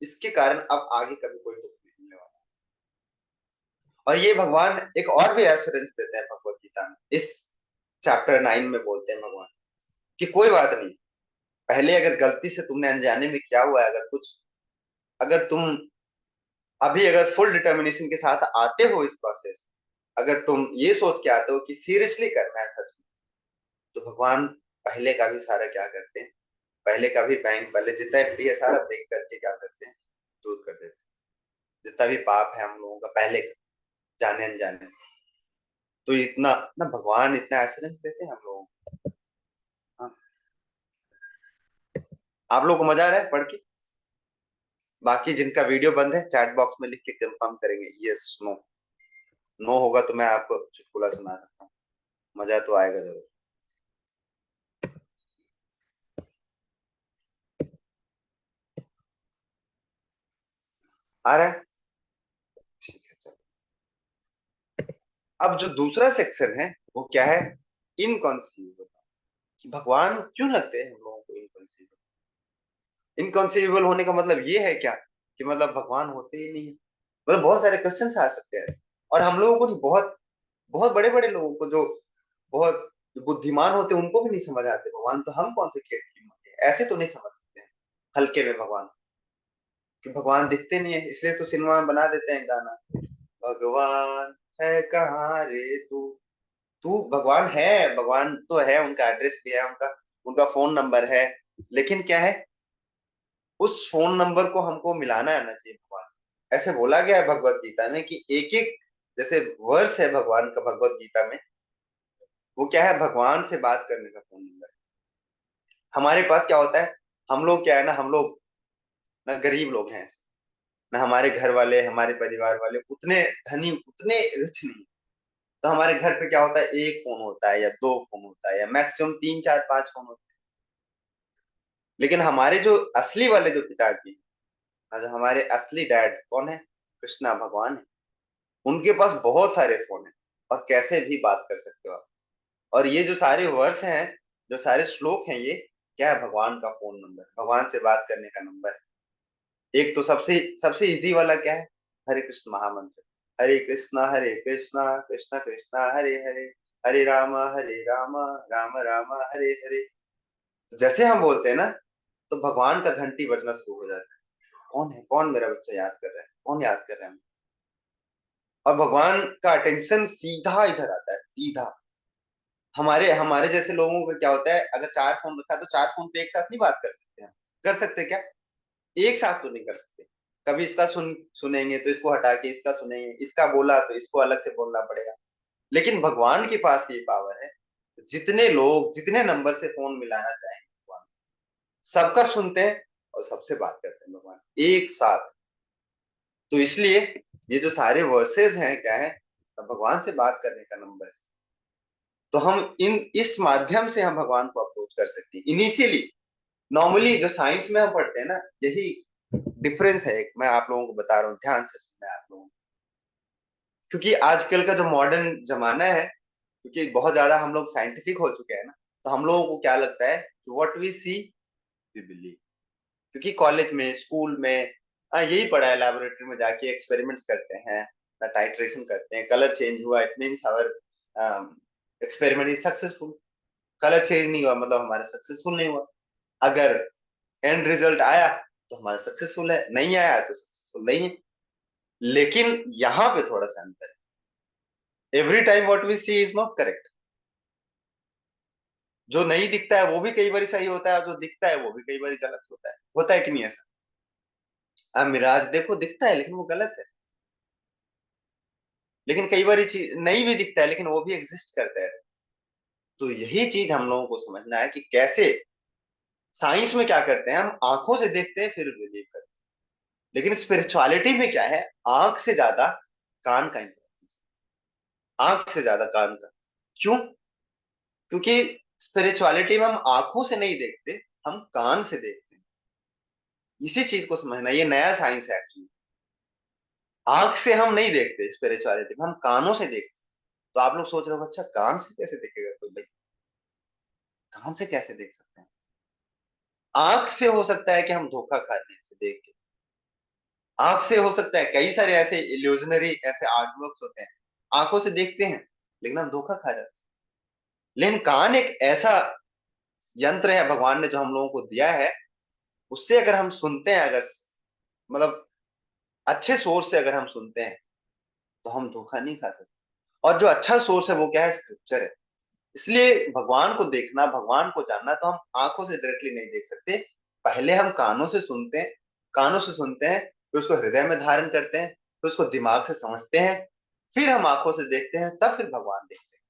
इसके कारण अब आगे कभी कोई दुख नहीं होने वाला। और ये भगवान एक और भी एश्योरेंस देते हैं भगवत गीता में, इस चैप्टर 9 में बोलते हैं भगवान कि कोई बात नहीं, पहले अगर गलती से तुमने अनजाने में किया हुआ है, अगर कुछ, अगर तुम अभी अगर फुल डिटर्मिनेशन के साथ आते हो इस प्रोसेस, अगर तुम ये सोच के आते हो कि सीरियसली करना है सच में, तो भगवान पहले का भी सारा क्या करते हैं, पहले का भी बैंक बैलेंस जितना एफडी है सारा ब्रेक करके क्या करते हैं, दूर कर देते हैं। जितना भी पाप है हम लोगों का पहले का, जाने अनजाने, तो इतना ना भगवान इतना एश्योरेंस देते हैं हम लोगों को। हाँ। आप लोग को मजा आ रहा है पढ़ के? बाकी जिनका वीडियो बंद है, चैट बॉक्स में लिख के कंफर्म करेंगे यस नो। नो होगा तो मैं आपको चुटकुला सुना सकता हूँ, मजा तो आएगा जरूर। आ रहा है? ठीक है चलो। अब जो दूसरा सेक्शन है वो क्या है, इनकॉन्सीवेबल, कि भगवान क्यों लगते हैं हम लोगों को इनकॉन्सीवेबल। इनकॉन्सीवेबल होने का मतलब ये है क्या, कि मतलब भगवान होते ही नहीं है, मतलब बहुत सारे क्वेश्चन आ सकते हैं। और हम लोगों को नहीं, बहुत बहुत बड़े बड़े लोगों को, जो बहुत बुद्धिमान होते हैं, उनको भी नहीं समझ आते भगवान, तो हम कौन से खेत की माटी हैं, ऐसे तो नहीं समझ सकते हैं हल्के में भगवान, कि भगवान दिखते नहीं है, इसलिए तो सिनेमा में बना देते हैं गाना, भगवान है कहाँ रे तू। तू भगवान है, भगवान तो है, उनका एड्रेस भी है, उनका उनका फोन नंबर है, लेकिन क्या है, उस फोन नंबर को हमको मिलाना आना चाहिए भगवान। ऐसे बोला गया है भगवत गीता में कि एक एक जैसे वर्स है भगवान का भगवत गीता में, वो क्या है, भगवान से बात करने का फोन नंबर है। हमारे पास क्या होता है, हम लोग क्या है ना, हम लोग ना गरीब लोग हैं, ना हमारे घर वाले, हमारे परिवार वाले उतने धनी, उतने रिच नहीं, तो हमारे घर पे क्या होता है, एक फोन होता है या दो फोन होता है या मैक्सिमम तीन चार पांच फोन होते हैं। लेकिन हमारे जो असली वाले जो पिताजी हैं, जो हमारे असली डैड कौन है, कृष्णा भगवान है, उनके पास बहुत सारे फोन है और कैसे भी बात कर सकते हो आप। और ये जो सारे वर्स हैं, जो सारे श्लोक हैं, ये क्या है, भगवान का फोन नंबर, भगवान से बात करने का नंबर है। एक तो सबसे सबसे इजी वाला क्या है, हरे कृष्ण महामंत्र, हरे कृष्णा कृष्णा कृष्णा हरे हरे, हरे राम राम राम हरे हरे। जैसे हम बोलते हैं ना, तो भगवान का घंटी बजना शुरू हो जाता है। कौन है, कौन मेरा बच्चा याद कर रहा है, कौन याद कर रहा है। और भगवान का अटेंशन सीधा इधर आता है, सीधा। हमारे हमारे जैसे लोगों का क्या होता है, अगर चार फोन रखा है तो चार फोन पे एक साथ नहीं बात कर सकते हैं। कर सकते क्या, एक साथ तो नहीं कर सकते। कभी इसका सुनेंगे तो इसको हटा के इसका सुनेंगे, इसका बोला तो इसको अलग से बोलना पड़ेगा। लेकिन भगवान के पास ये पावर है, जितने लोग जितने नंबर से फोन मिलाना चाहें भगवान सबका सुनते हैं और सबसे बात करते हैं भगवान एक साथ। तो इसलिए ये जो सारे वर्सेस हैं क्या है, भगवान से बात करने का नंबर है। तो हम इन इस माध्यम से हम भगवान को अप्रोच कर सकते हैं इनिशियली। नॉर्मली जो साइंस में हम पढ़ते हैं ना, यही डिफरेंस है। एक मैं आप लोगों को बता रहा हूँ, ध्यान से सुनना है आप लोगों को। क्योंकि आजकल का जो मॉडर्न जमाना है, क्योंकि बहुत ज्यादा हम लोग साइंटिफिक हो चुके हैं ना, तो हम लोगों को क्या लगता है कि what we see we believe. क्योंकि कॉलेज में स्कूल में यही पढ़ा है, लेबोरेटरी में जाके एक्सपेरिमेंट्स करते हैं, टाइट्रेशन करते हैं, कलर चेंज हुआ it means our experiment is successful. Colour change नहीं हुआ मतलब हमारा सक्सेसफुल नहीं हुआ। अगर एंड रिजल्ट आया तो हमारा सक्सेसफुल है, नहीं आया तो सक्सेसफुल नहीं है। लेकिन यहाँ पे थोड़ा सा अंतर है, every time what we see is not correct. जो नहीं दिखता है वो भी कई बार सही होता है और जो दिखता है वो भी कई बार गलत होता है कि नहीं ऐसा। अब मिराज देखो, दिखता है लेकिन वो गलत है। लेकिन कई बार ये चीज नहीं भी दिखता है लेकिन वो भी एग्जिस्ट करता है। तो यही चीज हम लोगों को समझना है कि कैसे साइंस में क्या करते हैं, हम आंखों से देखते हैं फिर बिलीव करते हैं। लेकिन स्पिरिचुअलिटी में क्या है, आंख से ज्यादा कान का इंपॉर्टेंस, आंख से ज्यादा कान का। क्यों? क्योंकि स्पिरिचुअलिटी में हम आंखों से नहीं देखते, हम कान से देखते हैं। इसी चीज को समझना, ये नया साइंस है एक्चुअली। आंख से हम नहीं देखते स्पिरिचुअलिटी में, हम कानों से देखते हैं। तो आप लोग सोच रहे हो, अच्छा कान से कैसे देखेगा कोई भाई, कान से कैसे देख सकते हैं। आंख से हो सकता है कि हम धोखा खा लें से देख के, आंख से हो सकता है कई सारे ऐसे इल्यूजनरी ऐसे आर्टवर्क्स होते हैं, आंखों से देखते हैं लेकिन हम धोखा खा जाते हैं। लेकिन कान एक ऐसा यंत्र है भगवान ने जो हम लोगों को दिया है, उससे अगर हम सुनते हैं, अगर मतलब अच्छे सोर्स से अगर हम सुनते हैं तो हम धोखा नहीं खा सकते। और जो अच्छा सोर्स है वो क्या है, स्क्रिप्चर है। इसलिए भगवान को देखना, भगवान को जानना, तो हम आंखों से डायरेक्टली नहीं देख सकते। पहले हम कानों से सुनते हैं, कानों से सुनते हैं, फिर उसको हृदय में धारण करते हैं, फिर उसको दिमाग से समझते हैं, फिर हम आंखों से देखते हैं, तब फिर भगवान देखते हैं।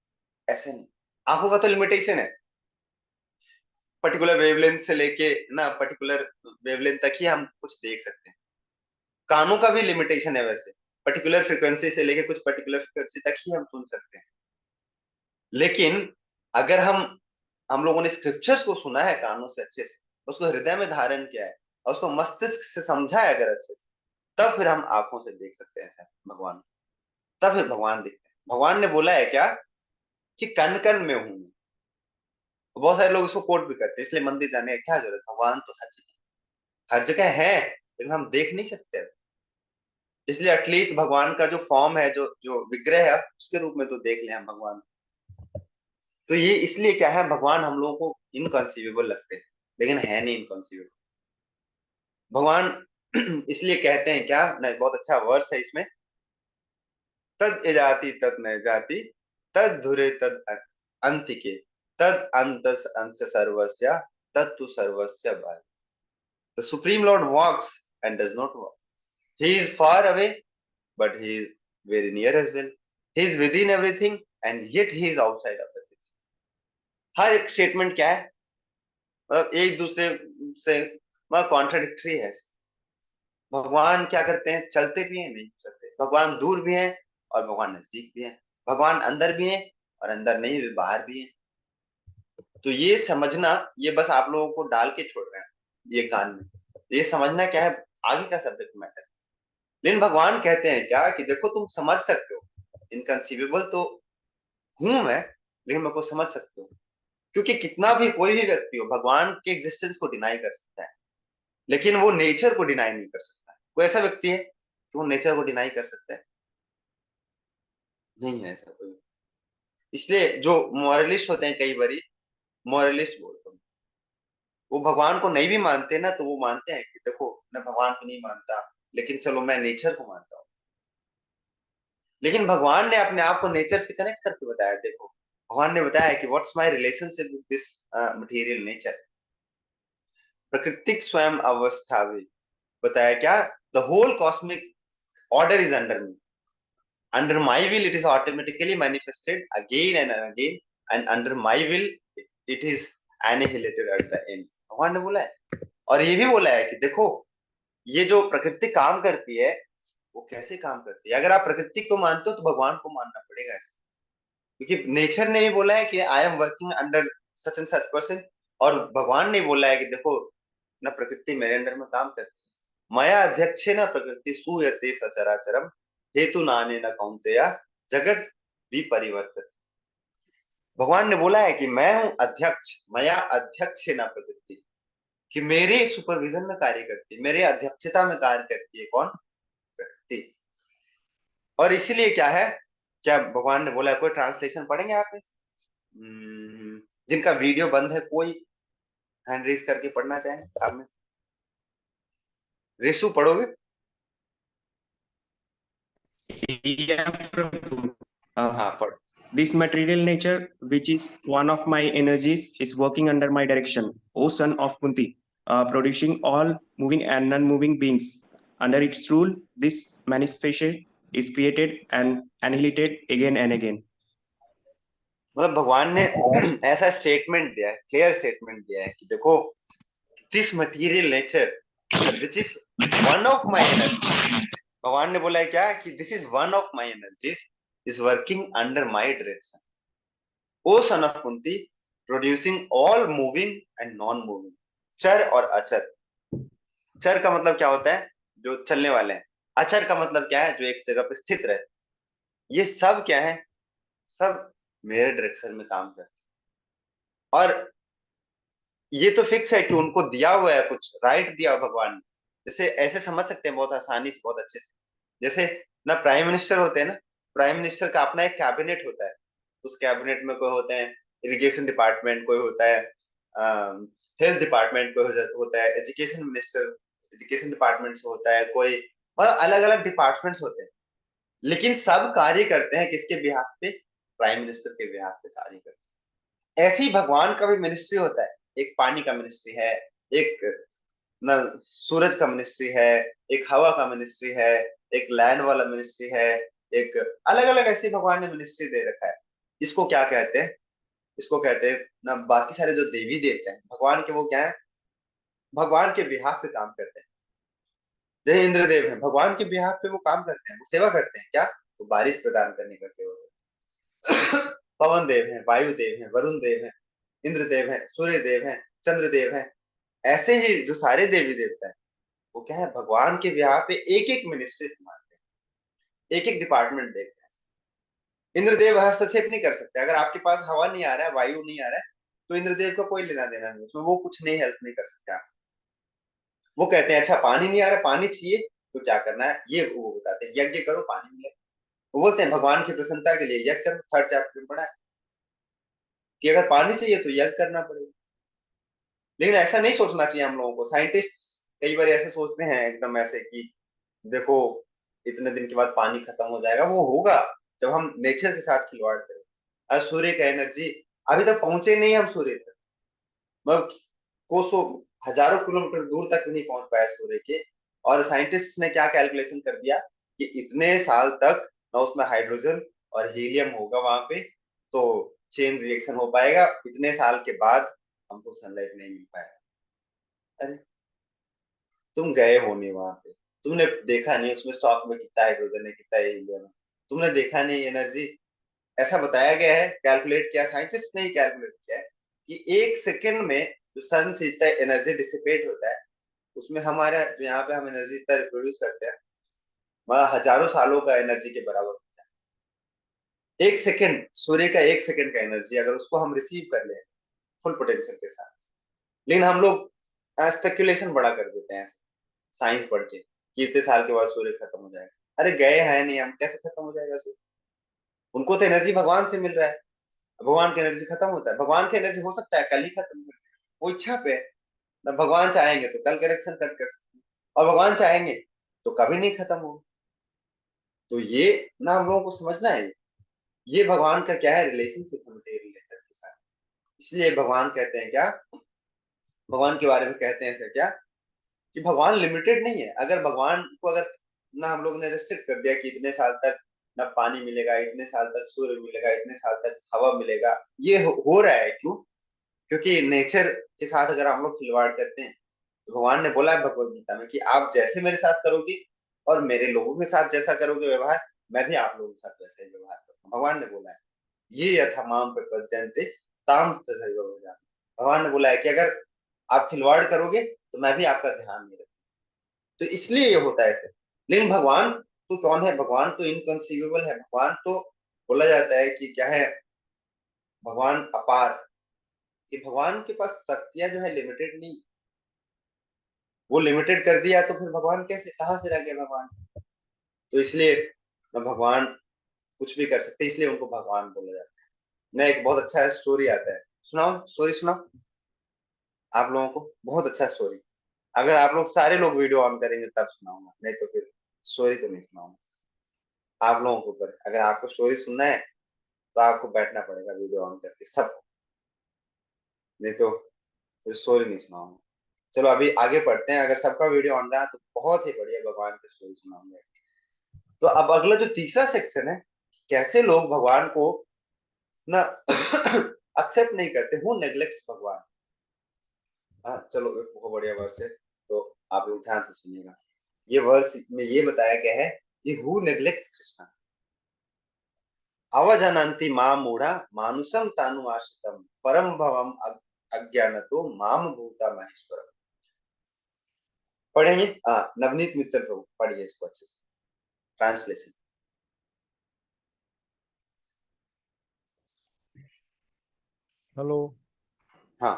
ऐसे नहीं, आंखों का तो लिमिटेशन है, पर्टिकुलर वेवलेंथ से लेके ना पर्टिकुलर वेवलेंथ तक ही हम कुछ देख सकते हैं। कानों का भी लिमिटेशन है वैसे, पर्टिकुलर फ्रिक्वेंसी से लेके कुछ पर्टिकुलर फ्रिक्वेंसी तक ही हम सुन सकते हैं। लेकिन अगर हम लोगों ने स्क्रिप्चर्स को सुना है कानों से अच्छे से, उसको हृदय में धारण किया है और उसको मस्तिष्क से समझा है अगर अच्छे से, तब फिर हम आंखों से देख सकते हैं सर भगवान। तब फिर भगवान दिखते हैं। भगवान ने बोला है क्या कि कण कण में हूं मैं। बहुत सारे लोग इसको कोट भी करते हैं, इसलिए मंदिर जाने की क्या जरूरत, भगवान तो हर जगह है लेकिन हम देख नहीं सकते। इसलिए एटलीस्ट भगवान का जो फॉर्म है, जो जो विग्रह है, उसके रूप में तो देख लें हम भगवान। तो ये इसलिए क्या है, भगवान हम लोगों को इनकंसीवेबल लगते हैं लेकिन है नहीं इनकंसीवेबल भगवान। इसलिए कहते हैं क्या, नहीं बहुत अच्छा वर्स है इसमें, तद जाति तद न जाति, तद धुरे तद अंतिके, तद अंत अंश सर्वस्य, तत्तु सर्वस्य भाई। The supreme lord walks and does not walk, he is far away but he is very near as well, he is within everything and yet he is outside of everything. हर एक statement क्या है, मतलब एक दूसरे से contradictory है। भगवान क्या करते हैं, चलते भी हैं नहीं चलते, भगवान दूर भी हैं और भगवान नजदीक भी हैं। भगवान अंदर भी है और अंदर नहीं भी बाहर भी है। तो ये समझना, ये बस आप लोगों को डाल के छोड़ रहे हैं ये कान में, ये समझना क्या है आगे का सब्जेक्ट मैटर। लेकिन भगवान कहते हैं क्या कि देखो तुम समझ सकते हो, इनकंसीवेबल तो हूं मैं, लेकिन मैं को समझ सकते हो। क्योंकि कितना भी कोई भी व्यक्ति हो भगवान के एग्जिस्टेंस को डिनाई कर सकता है, लेकिन वो नेचर को डिनाई नहीं कर सकता। कोई ऐसा व्यक्ति है कि वो नेचर को डिनाई कर सकता है? नहीं है ऐसा कोई। इसलिए जो मॉरलिस्ट होते हैं, कई बारी मॉरलिस्ट बोलते हैं, वो भगवान को नहीं भी मानते ना, तो वो मानते हैं कि देखो मैं भगवान को नहीं मानता, लेकिन चलो मैं नेचर को मानता हूँ। लेकिन भगवान ने अपने आप को नेचर से कनेक्ट करके बताया। देखो भगवान ने बताया कि what's my relationship with this material nature, प्राकृतिक स्वयं अवस्था भी बताया क्या, the whole cosmic order is under me. Under my will, it is automatically manifested again and again, and under my will, it is annihilated at the end. भगवान ने बोला है। और ये भी बोला है कि देखो ये जो प्रकृति काम करती है वो कैसे काम करती है। अगर आप प्रकृति को मानते हो तो भगवान को मानना पड़ेगा ऐसे, क्योंकि नेचर ने भी बोला है कि I am working under such and such person, और भगवान ने बोला है कि देखो ना प्रकृति मेरे अंडर में काम करती है। मया अध्यक्षे न प्रकृति सूयते सचराचरम हेतु नाने न कौन्तेय जगत विपरिवर्तते। भगवान ने बोला है कि मैं हूं अध्यक्ष, मया अध्यक्षे न प्रकृति, कि मेरे सुपरविजन में कार्य करती है, मेरे अध्यक्षता में कार्य करती है कौन? प्रकृति। और इसीलिए क्या है, क्या भगवान ने बोला है, कोई ट्रांसलेशन पढ़ेंगे आप इस? जिनका वीडियो बंद है कोई हैंड रेज करके पढ़ना चाहें आप में से? रेसु पढ़ोगे? Yeah, Prabhu. हाँ पढ़ो। This material nature, which is one of my energies, is working under my direction, O son of Kunti, producing all moving and non-moving beings. Under its rule, this manifestation is created and annihilated again and again. मतलब भगवान ने ऐसा statement दिया है, clear statement दिया है कि देखो this material nature which is one of my energy, भगवान ने बोला है क्या कि this is one of my energies is working under my direction, O son of Kunti, producing all moving and non moving, चर और अचर। चर का मतलब क्या होता है? जो चलने वाले हैं। अचर का मतलब क्या है? जो एक जगह पे स्थित रहते। ये सब क्या है? सब मेरे डायरेक्शन में काम करते हैं। और ये तो फिक्स है कि उनको दिया हुआ है, कुछ राइट दिया हुआ भगवान ने। जैसे ऐसे समझ सकते हैं बहुत आसानी से, बहुत अच्छे से। जैसे ना प्राइम मिनिस्टर होते हैं ना, प्राइम मिनिस्टर का अपना एक कैबिनेट होता है, तो उस कैबिनेट में कोई होते हैं इरिगेशन डिपार्टमेंट, कोई होता है हेल्थ डिपार्टमेंट, कोई होता है एजुकेशन मिनिस्टर, एजुकेशन डिपार्टमेंट से होता है कोई, मतलब अलग अलग डिपार्टमेंट्स होते हैं, लेकिन सब कार्य करते हैं किसके बिहाफ पे? प्राइम मिनिस्टर के बिहाफ पे कार्य करते हैं। ऐसे ही भगवान का भी मिनिस्ट्री होता है। एक पानी का मिनिस्ट्री है, एक ना सूरज का मिनिस्ट्री है, एक हवा का मिनिस्ट्री है, एक लैंड वाला मिनिस्ट्री है, एक अलग अलग ऐसे भगवान ने मिनिस्ट्री दे रखा है। इसको क्या कहते हैं? इसको कहते हैं ना, बाकी सारे जो देवी देवता हैं भगवान के, वो क्या है? भगवान के बिहाफ पे काम करते हैं। जैसे इंद्रदेव है, भगवान के बिहाफ पे वो काम करते हैं, वो सेवा करते हैं। क्या? वो बारिश प्रदान करने का सेवा करते हैं। पवन देव है, वायु देव है, वरुण देव है, इंद्रदेव है, सूर्य देव है, चंद्रदेव है। ऐसे ही जो सारे देवी देवता है वो क्या है? भगवान के बिहार पे एक एक मिनिस्ट्री संभालते हैं, एक एक डिपार्टमेंट देखते हैं। इंद्रदेव हस्तक्षेप नहीं कर सकते। अगर आपके पास हवा नहीं आ रहा है, वायु नहीं आ रहा है, तो इंद्रदेव का कोई लेना देना नहीं, उसमें वो कुछ नहीं हेल्प नहीं कर सकते आप। वो कहते हैं अच्छा पानी नहीं आ रहा, पानी चाहिए तो क्या करना है, ये वो बताते हैं, यज्ञ करो पानी मिले। वो बोलते हैं भगवान की प्रसन्नता के लिए यज्ञ करो। थर्ड चैप्टर में पढ़ा है कि अगर पानी चाहिए तो यज्ञ करना पड़ेगा। लेकिन ऐसा नहीं सोचना चाहिए हम लोगों को। साइंटिस्ट कई बार ऐसे सोचते हैं एकदम ऐसे कि देखो इतने दिन के बाद पानी खत्म हो जाएगा। वो होगा जब हम नेचर के साथ खिलवाड़ करें। और सूर्य का एनर्जी अभी तक पहुंचे नहीं हम सूर्य तक, मतलब कोसों हजारों किलोमीटर दूर तक नहीं पहुंच पाया सूर्य के। और साइंटिस्ट ने क्या कैलकुलेशन कर दिया कि इतने साल तक ना उसमें हाइड्रोजन और हीलियम होगा वहां पे, तो चेन रिएक्शन हो पाएगा। इतने साल के बाद हमको सनलाइट नहीं मिल पाएगा। अरे तुम गए हो नहीं वहां पे, तुमने देखा नहीं उसमें स्टॉक में कितना हाइड्रोजन है, कितना हीलियम है, तुमने देखा नहीं एनर्जी। ऐसा बताया गया है, कैलकुलेट किया, साइंटिस्ट ने ही कैलकुलेट किया है कि 1 सेकंड में जो सन से इतना एनर्जी डिसिपेट होता है, उसमें हमारा जो यहाँ पे हम एनर्जी इतना रिप्रोड्यूस करते हैं, वह हजारों सालों का एनर्जी के बराबर होता है। 1 सेकंड, सूर्य का 1 सेकंड का एनर्जी अगर उसको हम रिसीव कर लें फुल पोटेंशियल के साथ, लेकिन हम लोग स्पेकुलेशन बड़ा कर देते हैं साइंस पढ़ के कि इतने साल के बाद सूर्य खत्म हो जाएगा। अरे गए हैं नहीं हम, कैसे खत्म हो जाएगा सूर्य? उनको तो एनर्जी भगवान से मिल रहा है, भगवान की एनर्जी खत्म होता है, भगवान की एनर्जी हो सकता है कल ही खत्म हो जाए, वो इच्छा पे है ना। भगवान चाहेंगे तो कल कनेक्शन कट कर सकते हैं, और भगवान चाहेंगे तो कभी नहीं खत्म होगा। तो ये ना हम लोगों को समझना है, ये भगवान का क्या है, रिलेशनशिप मटेरियल नेचर के साथ। इसलिए भगवान कहते हैं क्या, भगवान के बारे में कहते हैं ऐसा क्या, कि भगवान लिमिटेड नहीं है। अगर भगवान को अगर ना हम लोग ने रेस्ट्रिक्ट कर दिया कि इतने साल तक ना पानी मिलेगा, इतने साल तक सूर्य मिलेगा, इतने साल तक हवा मिलेगा, ये हो रहा है क्यों? क्योंकि नेचर के साथ अगर हम लोग खिलवाड़ करते हैं, तो भगवान ने बोला है भगवत गीता में कि आप जैसे मेरे साथ करोगे और मेरे लोगों के साथ जैसा करोगे व्यवहार, मैं भी आप लोगों के साथ वैसा ही व्यवहार करूंगा। भगवान ने बोला है ये यथा माम प्रपद्यन्ते ताम तथैव भजामि। भगवान ने बोला है कि अगर आप खिलवाड़ करोगे तो मैं भी आपका ध्यान नहीं रखूंगा। तो इसलिए ये होता है ऐसे। लेकिन भगवान तो कौन है? भगवान तो इनकंसीवेबल है। भगवान तो बोला जाता है कि क्या है, भगवान अपार, कि भगवान के पास शक्तियां जो है लिमिटेड नहीं। वो लिमिटेड कर दिया तो फिर भगवान कैसे, कहां से रह गए भगवान? तो इसलिए न भगवान कुछ भी कर सकते, इसलिए उनको भगवान बोला जाता है। न एक बहुत अच्छा स्टोरी आता है, सुनाओ स्टोरी सुनाओ आप लोगों को, बहुत अच्छा स्टोरी। अगर आप लोग सारे लोग वीडियो ऑन करेंगे तब सुनाऊंगा, नहीं तो फिर स्टोरी तो नहीं सुनाऊंगा। आप लोगों के ऊपर, अगर आपको स्टोरी सुनना है तो आपको बैठना पड़ेगा वीडियो ऑन करके सब, नहीं तो फिर स्टोरी नहीं सुनाऊंगा। चलो अभी आगे पढ़ते हैं। अगर सबका वीडियो ऑन रहा तो बहुत ही बढ़िया, भगवान की स्टोरी सुनाऊंगा। तो अब अगला जो तीसरा सेक्शन है, कैसे लोग भगवान को ना एक्सेप्ट नहीं करते, हु नेग्लेक्ट्स भगवान। हाँ चलो, एक बहुत बढ़िया वर्स है, तो आप लोग ध्यान से सुनिएगा। ये वर्स में ये बताया गया है कि हु नेग्लेक्ट्स कृष्णा अवजनन्ति माम मूढ़ा मानुषम तानु आश्रितम परम भवम अज्ञानतो माम भूता महेश्वरम। पढ़ेंगे? हाँ, नवनीत मित्तल प्रभु पढ़िए इसको अच्छे से, ट्रांसलेशन। हेलो, हाँ,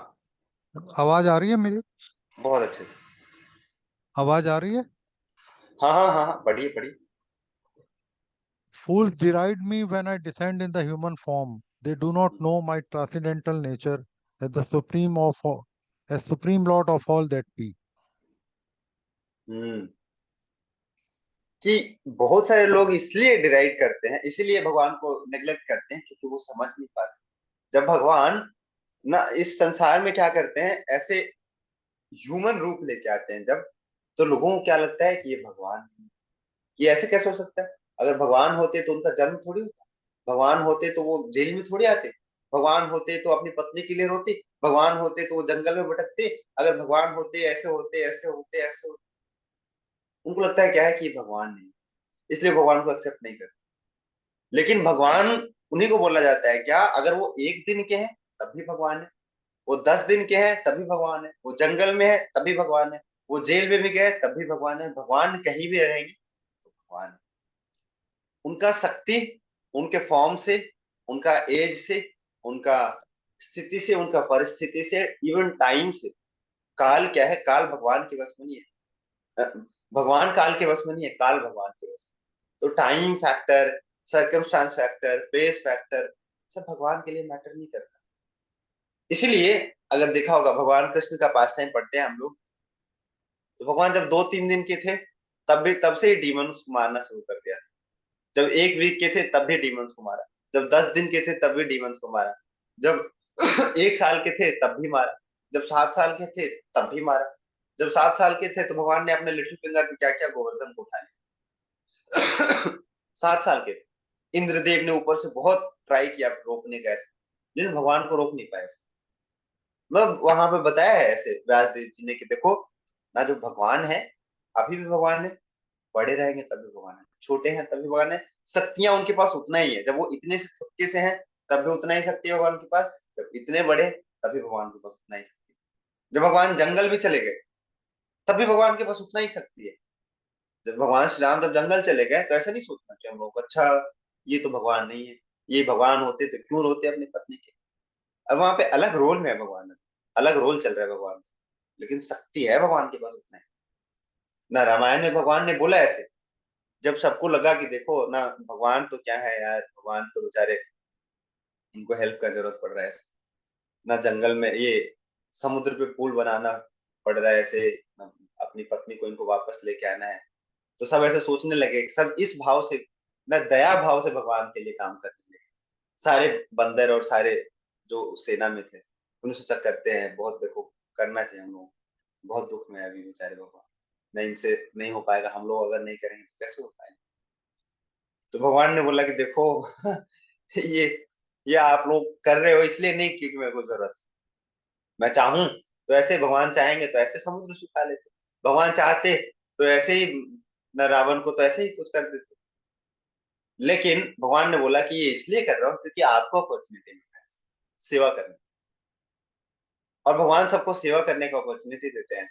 आवाज आ रही है मेरी? बहुत अच्छे से। आवाज आ रही है? हाँ हाँ हाँ हाँ, पढ़िए पढ़िए। Fools deride me when I descend in the human form. They do not know my transcendental nature as the supreme of all, as supreme lord of all that be. हम्म, कि बहुत सारे लोग इसलिए डिराइव करते हैं, इसीलिए भगवान को नेग्लेक्ट करते हैं, क्योंकि वो समझ नहीं पाते। जब भगवान ना इस संसार में क्या करते हैं, ऐसे ह्यूमन रूप लेके आते हैं जब, तो लोगों को क्या लगता है कि ये भगवान है। ये ऐसे कैसे हो सकता है? अगर भगवान होते तो उनका जन्म थोड़ी होता, भगवान होते तो वो जेल में थोड़ी आते, भगवान होते तो अपनी पत्नी के लिए रोते, भगवान होते तो वो जंगल में भटकते, अगर भगवान होते ऐसे होते ऐसे होते ऐसे होते। उनको लगता है क्या है कि ये भगवान नहीं, इसलिए भगवान को एक्सेप्ट नहीं करते। लेकिन भगवान उन्हीं को बोला जाता है क्या, अगर वो 1 दिन के हैं तब भी भगवान है, वो 10 दिन के हैं तभी भगवान है, वो जंगल में है तभी भगवान है, वो जेल में भी गए तब भी भगवान है। भगवान कहीं भी रहेंगे तो भगवान है। उनका शक्ति उनके फॉर्म से, उनका एज से, उनका स्थिति से, उनका परिस्थिति से, इवन टाइम से। काल क्या है? काल भगवान के वश में नहीं है। भगवान काल के वश में नहीं है, काल भगवान के वश में। तो time factor, circumstance factor, place factor, सब भगवान के लिए मैटर नहीं करता। इसीलिए अगर देखा होगा, भगवान कृष्ण का पास टाइम पढ़ते हैं हम लोग, तो भगवान जब 2-3 दिन के थे तब से ही डीमंस को मारना शुरू कर दिया। जब 1 वीक के थे तब भी डीमंस को मारा, जब 10 दिन के थे तब भी डीमंस को मारा, जब 1 साल के थे तब भी मारा, जब 7 साल के थे तब भी मारा। जब 7 साल के थे तो भगवान ने अपने लिटिल फिंगर पे क्या किया? गोवर्धन को उठा लिया। 7 साल के थे। इंद्रदेव ने ऊपर से बहुत ट्राई किया रोकने का ऐसे, लेकिन भगवान को रोक नहीं पाया। मैं वहां पे बताया है ऐसे व्यास देव जी ने कि देखो ना, जो भगवान है अभी भी भगवान है, बड़े रहेंगे तभी भगवान है, छोटे हैं तभी भगवान है, शक्तियां उनके पास उतना ही है। जब वो इतने से छुटके से हैं तब भी उतना ही शक्ति है भगवान के पास, जब इतने बड़े तब भी भगवान के पास उतना ही शक्ति है। जब भगवान जंगल भी चले गए तब भी भगवान के पास उतना ही शक्ति है। जब भगवान श्री राम जब जंगल चले गए तो ऐसा नहीं सोचना कि हम लोग अच्छा ये तो भगवान नहीं है, ये भगवान होते तो क्यों रोते अपनी पत्नी के। अब वहां पे अलग रोल में है भगवान, अलग रोल चल रहा है भगवान का, लेकिन शक्ति है भगवान के पास उतना है ना। रामायण में भगवान ने बोला ऐसे, जब सबको लगा कि देखो ना भगवान तो क्या है यार, भगवान तो बेचारे इनको हेल्प का जरूरत पड़ रहा है ऐसे, ना जंगल में ये समुद्र पे पुल बनाना पड़ रहा है ऐसे, ना अपनी पत्नी को इनको वापस लेके आना है। तो सब ऐसे सोचने लगे, सब इस भाव से ना दया भाव से भगवान के लिए काम करने लगे। सारे बंदर और सारे जो सेना में थे उन्होंने सोचा करते हैं, बहुत देखो करना चाहिए हम लोग, बहुत दुख में है अभी बेचारे भगवान, नहीं इनसे नहीं हो पाएगा, हम लोग अगर नहीं करेंगे तो कैसे हो पाएगा। तो भगवान ने बोला कि देखो ये ये आप लोग कर रहे हो इसलिए नहीं क्योंकि मेरे को जरूरत है, मैं चाहूं तो ऐसे भगवान चाहेंगे तो ऐसे समुद्र सुखा लेते, भगवान चाहते तो ऐसे ही न रावण को तो ऐसे ही कुछ कर देते। लेकिन भगवान ने बोला कि ये इसलिए कर रहा हूँ क्योंकि आपको अपॉर्चुनिटी मिल रहा है सेवा करने, और भगवान सबको सेवा करने का अपॉर्चुनिटी देते हैं।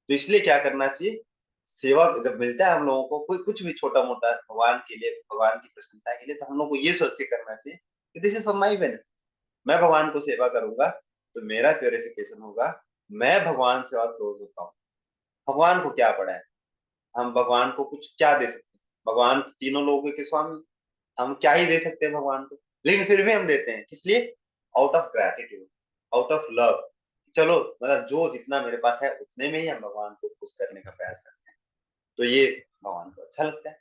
तो इसलिए क्या करना चाहिए, सेवा जब मिलता है हम लोगों को कोई कुछ भी छोटा मोटा भगवान के लिए, भगवान की प्रसन्नता के लिए, तो हम लोग को ये सोच के करना चाहिए कि this is for my benefit. मैं भगवान को सेवा करूंगा तो मेरा प्योरिफिकेशन होगा, मैं भगवान से और क्लोज होता हूँ। भगवान को क्या पड़ा है, हम भगवान को कुछ क्या दे सकते हैं, भगवान तो तीनों लोगों के स्वामी, हम क्या ही दे सकते हैं भगवान को, लेकिन फिर भी हम देते हैं किस लिए, out of gratitude, out of love. चलो मतलब जो जितना मेरे पास है उतने में ही हम भगवान को खुश करने का प्रयास करते हैं, तो ये भगवान को अच्छा लगता है,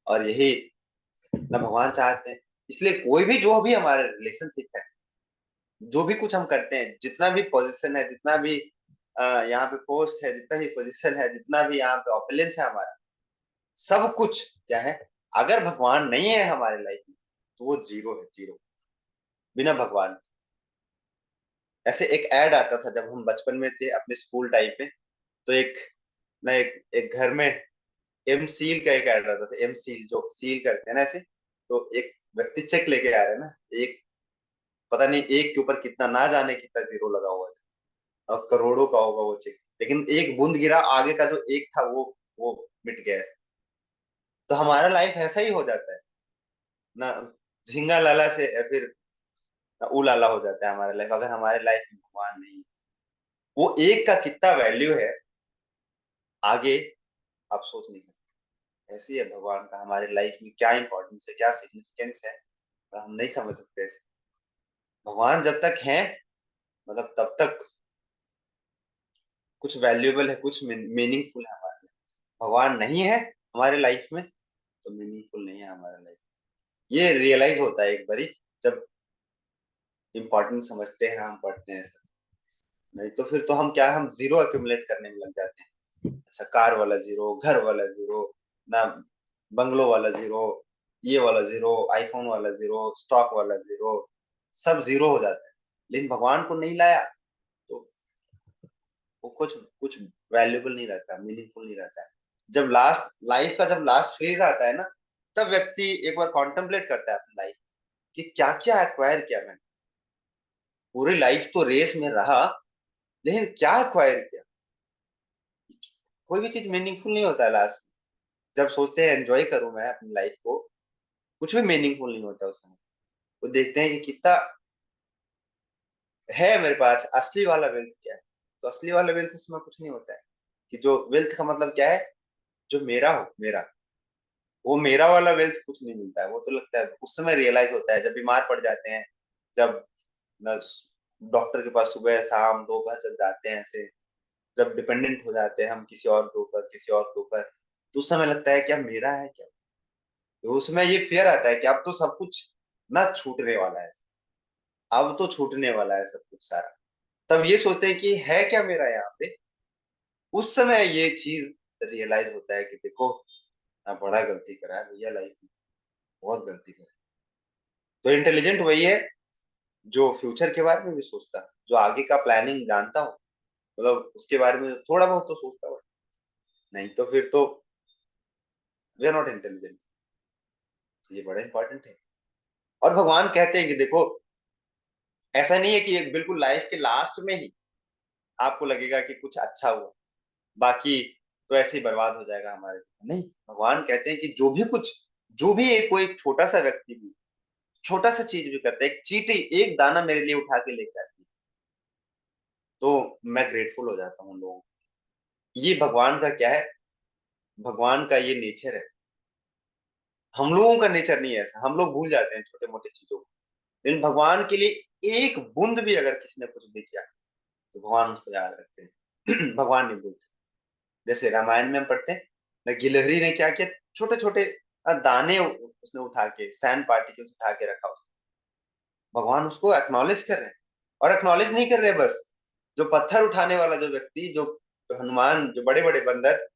और यही ना भगवान चाहते हैं। इसलिए कोई भी जो भी हमारे रिलेशनशिप है, जो भी कुछ हम करते हैं, जितना भी पोजीशन है, जितना भी यहाँ पे पोस्ट है, जितना भी पोजीशन है, जितना भी यहाँ पे ऑपुलेंस है हमारा, सब कुछ क्या है, अगर भगवान नहीं है हमारे लाइफ में तो वो जीरो है, जीरो, बिना भगवान। ऐसे एक ऐड आता था जब हम बचपन में थे अपने स्कूल टाइम पे, तो एक ना एक घर में एम सील का एक ऐड आता था, एम सील जो सील करते हैं ना ऐसे, तो एक व्यक्ति चेक लेके आ रहे हैं ना, एक पता नहीं एक के ऊपर कितना ना जाने कितना जीरो लगा हुआ था, और करोड़ों का होगा वो चेक, लेकिन एक बूंद गिरा, आगे का जो एक था वो मिट गया। तो हमारा लाइफ ऐसा ही हो जाता है ना, झींगा लाला से या फिर ऊ लाला हो जाता है हमारा लाइफ, अगर हमारे लाइफ में भगवान नहीं है। वो एक का कितना वैल्यू है आगे आप सोच नहीं सकते, ऐसी है भगवान का हमारे लाइफ में क्या इंपॉर्टेंस है, क्या सिग्निफिकेंस है, हम नहीं समझ सकते ऐसे। भगवान जब तक है मतलब तब तक कुछ वैल्यूएबल है, कुछ मीनिंगफुल है हमारे लिए। भगवान नहीं है हमारे लाइफ में तो मीनिंगफुल नहीं है हमारा लाइफ। ये रियलाइज होता है एक बारी जब इम्पोर्टेंट समझते हैं, हम पढ़ते हैं सब। नहीं तो फिर तो हम क्या, हम जीरो एक्यूमुलेट करने में लग जाते हैं। अच्छा कार वाला जीरो, घर वाला जीरो, ना बंगलो वाला जीरो, ये वाला जीरो, आईफोन वाला जीरो, स्टॉक वाला जीरो, सब जीरो हो जाता है। लेकिन भगवान को नहीं लाया तो वो कुछ कुछ वैल्यूबल नहीं रहता, मीनिंगफुल नहीं रहता है। जब लास्ट लाइफ का जब लास्ट फेज आता है ना, तब व्यक्ति एक बार कॉन्टेम्पलेट करता है अपनी लाइफ कि क्या क्या एक्वायर किया मैंने, पूरी लाइफ तो रेस में रहा लेकिन क्या एक्वायर किया। कोई भी चीज मीनिंगफुल नहीं होता है लास्ट में। जब सोचते हैं एंजॉय करूं मैं अपनी लाइफ को, कुछ भी मीनिंगफुल नहीं होता उस समय। वो देखते हैं कि कितना है मेरे पास, असली वाला वेल्थ क्या है। तो असली वाला वेल्थ उसमें कुछ नहीं होता है, कि जो वेल्थ का मतलब क्या है, जो मेरा हो, मेरा वो मेरा वाला वेल्थ कुछ नहीं मिलता है। वो तो लगता है उस समय रियलाइज होता है जब बीमार पड़ जाते हैं, जब डॉक्टर के पास सुबह शाम दोपहर जब जाते हैं ऐसे, जब डिपेंडेंट हो जाते हैं हम किसी और के ऊपर, किसी और के ऊपर, तो उस समय लगता है क्या मेरा है क्या। तो उसमें ये फियर आता है कि अब तो सब कुछ ना छूटने वाला है, अब तो छूटने वाला है सब कुछ सारा। तब ये सोचते हैं कि है क्या मेरा यहाँ पे। उस समय ये चीज रियलाइज होता है कि देखो ना बड़ा गलती करा है भैया लाइफ में, बहुत गलती करा है। तो इंटेलिजेंट वही है जो फ्यूचर के बारे में भी सोचता है, जो आगे का प्लानिंग जानता हो, मतलब उसके बारे में थोड़ा बहुत तो सोचता हो। नहीं तो फिर तो वी आर नॉट इंटेलिजेंट। तो ये बड़ा इंपॉर्टेंट है। और भगवान कहते हैं कि देखो, ऐसा नहीं है कि एक बिल्कुल लाइफ के लास्ट में ही आपको लगेगा कि कुछ अच्छा हुआ, बाकी तो ऐसे ही बर्बाद हो जाएगा हमारे। नहीं, भगवान कहते हैं कि जो भी एक कोई छोटा सा व्यक्ति भी छोटा सा चीज भी करता है, एक चींटी एक दाना मेरे लिए उठा के लेके आती है, तो मैं ग्रेटफुल हो जाता हूँ उन लोगों को। ये भगवान का क्या है, भगवान का ये नेचर है। हम लोगों का नेचर नहीं है ऐसा, हम लोग भूल जाते हैं छोटे मोटे चीजों को, लेकिन भगवान के लिए एक बूंद भी अगर किसी ने कुछ भी किया तो भगवान उसको याद रखते हैं। भगवान नहीं भूलते। जैसे रामायण में हम पढ़ते हैं न, गिलहरी ने क्या किया, छोटे छोटे दाने उसने उठा के, सैंड पार्टिकल्स उठा के रखा उसने। भगवान उसको एक्नॉलेज कर रहे हैं, और एक्नॉलेज नहीं कर रहे बस, जो पत्थर उठाने वाला जो व्यक्ति, जो हनुमान, जो बड़े बड़े बंदर,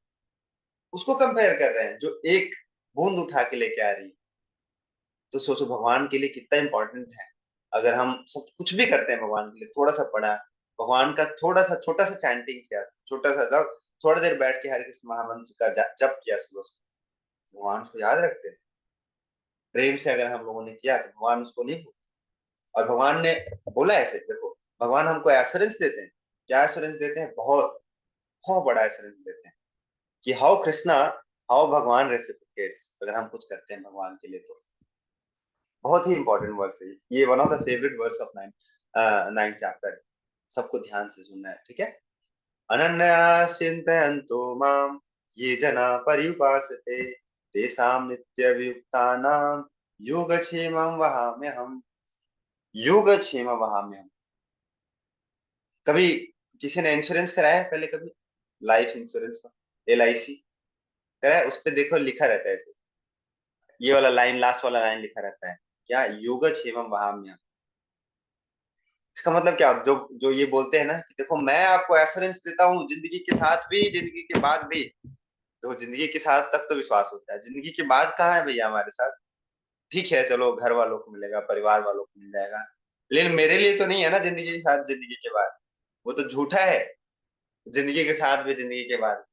उसको कंपेयर कर रहे हैं जो एक बूंद उठा के लेके आ रही है। तो सोचो भगवान के लिए कितना इंपॉर्टेंट है। अगर हम सब कुछ भी करते हैं भगवान के लिए, थोड़ा सा पढ़ा, भगवान का थोड़ा सा छोटा सा चैंटिंग किया, छोटा सा जब थोड़ा देर बैठ के हरे कृष्ण महामंत्र का जप किया सुबह सुबह, भगवान को याद रखते हैं। प्रेम से अगर हम लोगों ने किया तो भगवान उसको नहीं भूलते। और भगवान ने बोला ऐसे, देखो भगवान हमको एश्योरेंस देते हैं। क्या एश्योरेंस देते हैं? बहुत बहुत बड़ा एश्योरेंस देते हैं कि हाउ कृष्णा, हाउ भगवान रेसिप्रोकेट्स, अगर हम कुछ करते हैं भगवान के लिए तो। बहुत ही इंपॉर्टेंट वर्स है ये, one of the favourite verse of nine chapter. सबको ध्यान से सुनना है, ठीक है। अनन्या चिन्तयन्तो माम ये जना पर्युपासते तेषां नित्ययुक्तानां योगक्षेमं वहाम्यहम्। योगक्षेम वहाम्यहम्। कभी किसी ने इंश्योरेंस कराया है पहले? कभी लाइफ इंश्योरेंस का, LIC कराया? उस पे देखो लिखा रहता है ऐसे, ये वाला लाइन, लास्ट वाला लाइन लिखा रहता है क्या? योगक्षेमं वहाम्यहम्। इसका मतलब क्या, जो जो ये बोलते हैं ना कि देखो मैं आपको एश्योरेंस देता हूँ जिंदगी के साथ भी, जिंदगी के बाद भी। तो जिंदगी के साथ तक तो विश्वास होता है, जिंदगी के बाद कहाँ है भैया हमारे साथ? ठीक है चलो, घर वालों को मिलेगा, परिवार वालों को मिल जाएगा, लेकिन मेरे लिए तो नहीं है ना जिंदगी के साथ, जिंदगी के बाद। वो तो झूठा है, जिंदगी के साथ भी जिंदगी के बाद।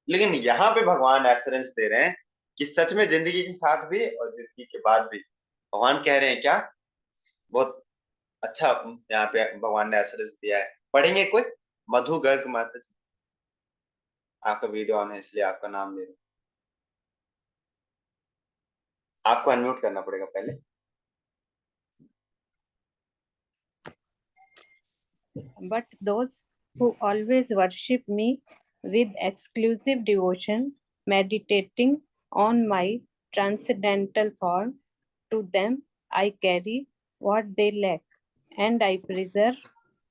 लेकिन यहाँ पे भगवान एश्योरेंस दे रहे हैं कि सच में जिंदगी के साथ भी और जिंदगी के बाद भी। भगवान कह रहे हैं क्या, बहुत अच्छा यहाँ पे भगवान ने एश्योरेंस दिया है। पढ़ेंगे कोई? मधु गर्ग माता जी, आपका वीडियो ऑन है इसलिए आपका नाम ले रहे हैं। आपको अनम्यूट करना पड़ेगा पहले। But those who always worship me with exclusive devotion, meditating on my transcendental form, to them I carry what they lack, and I preserve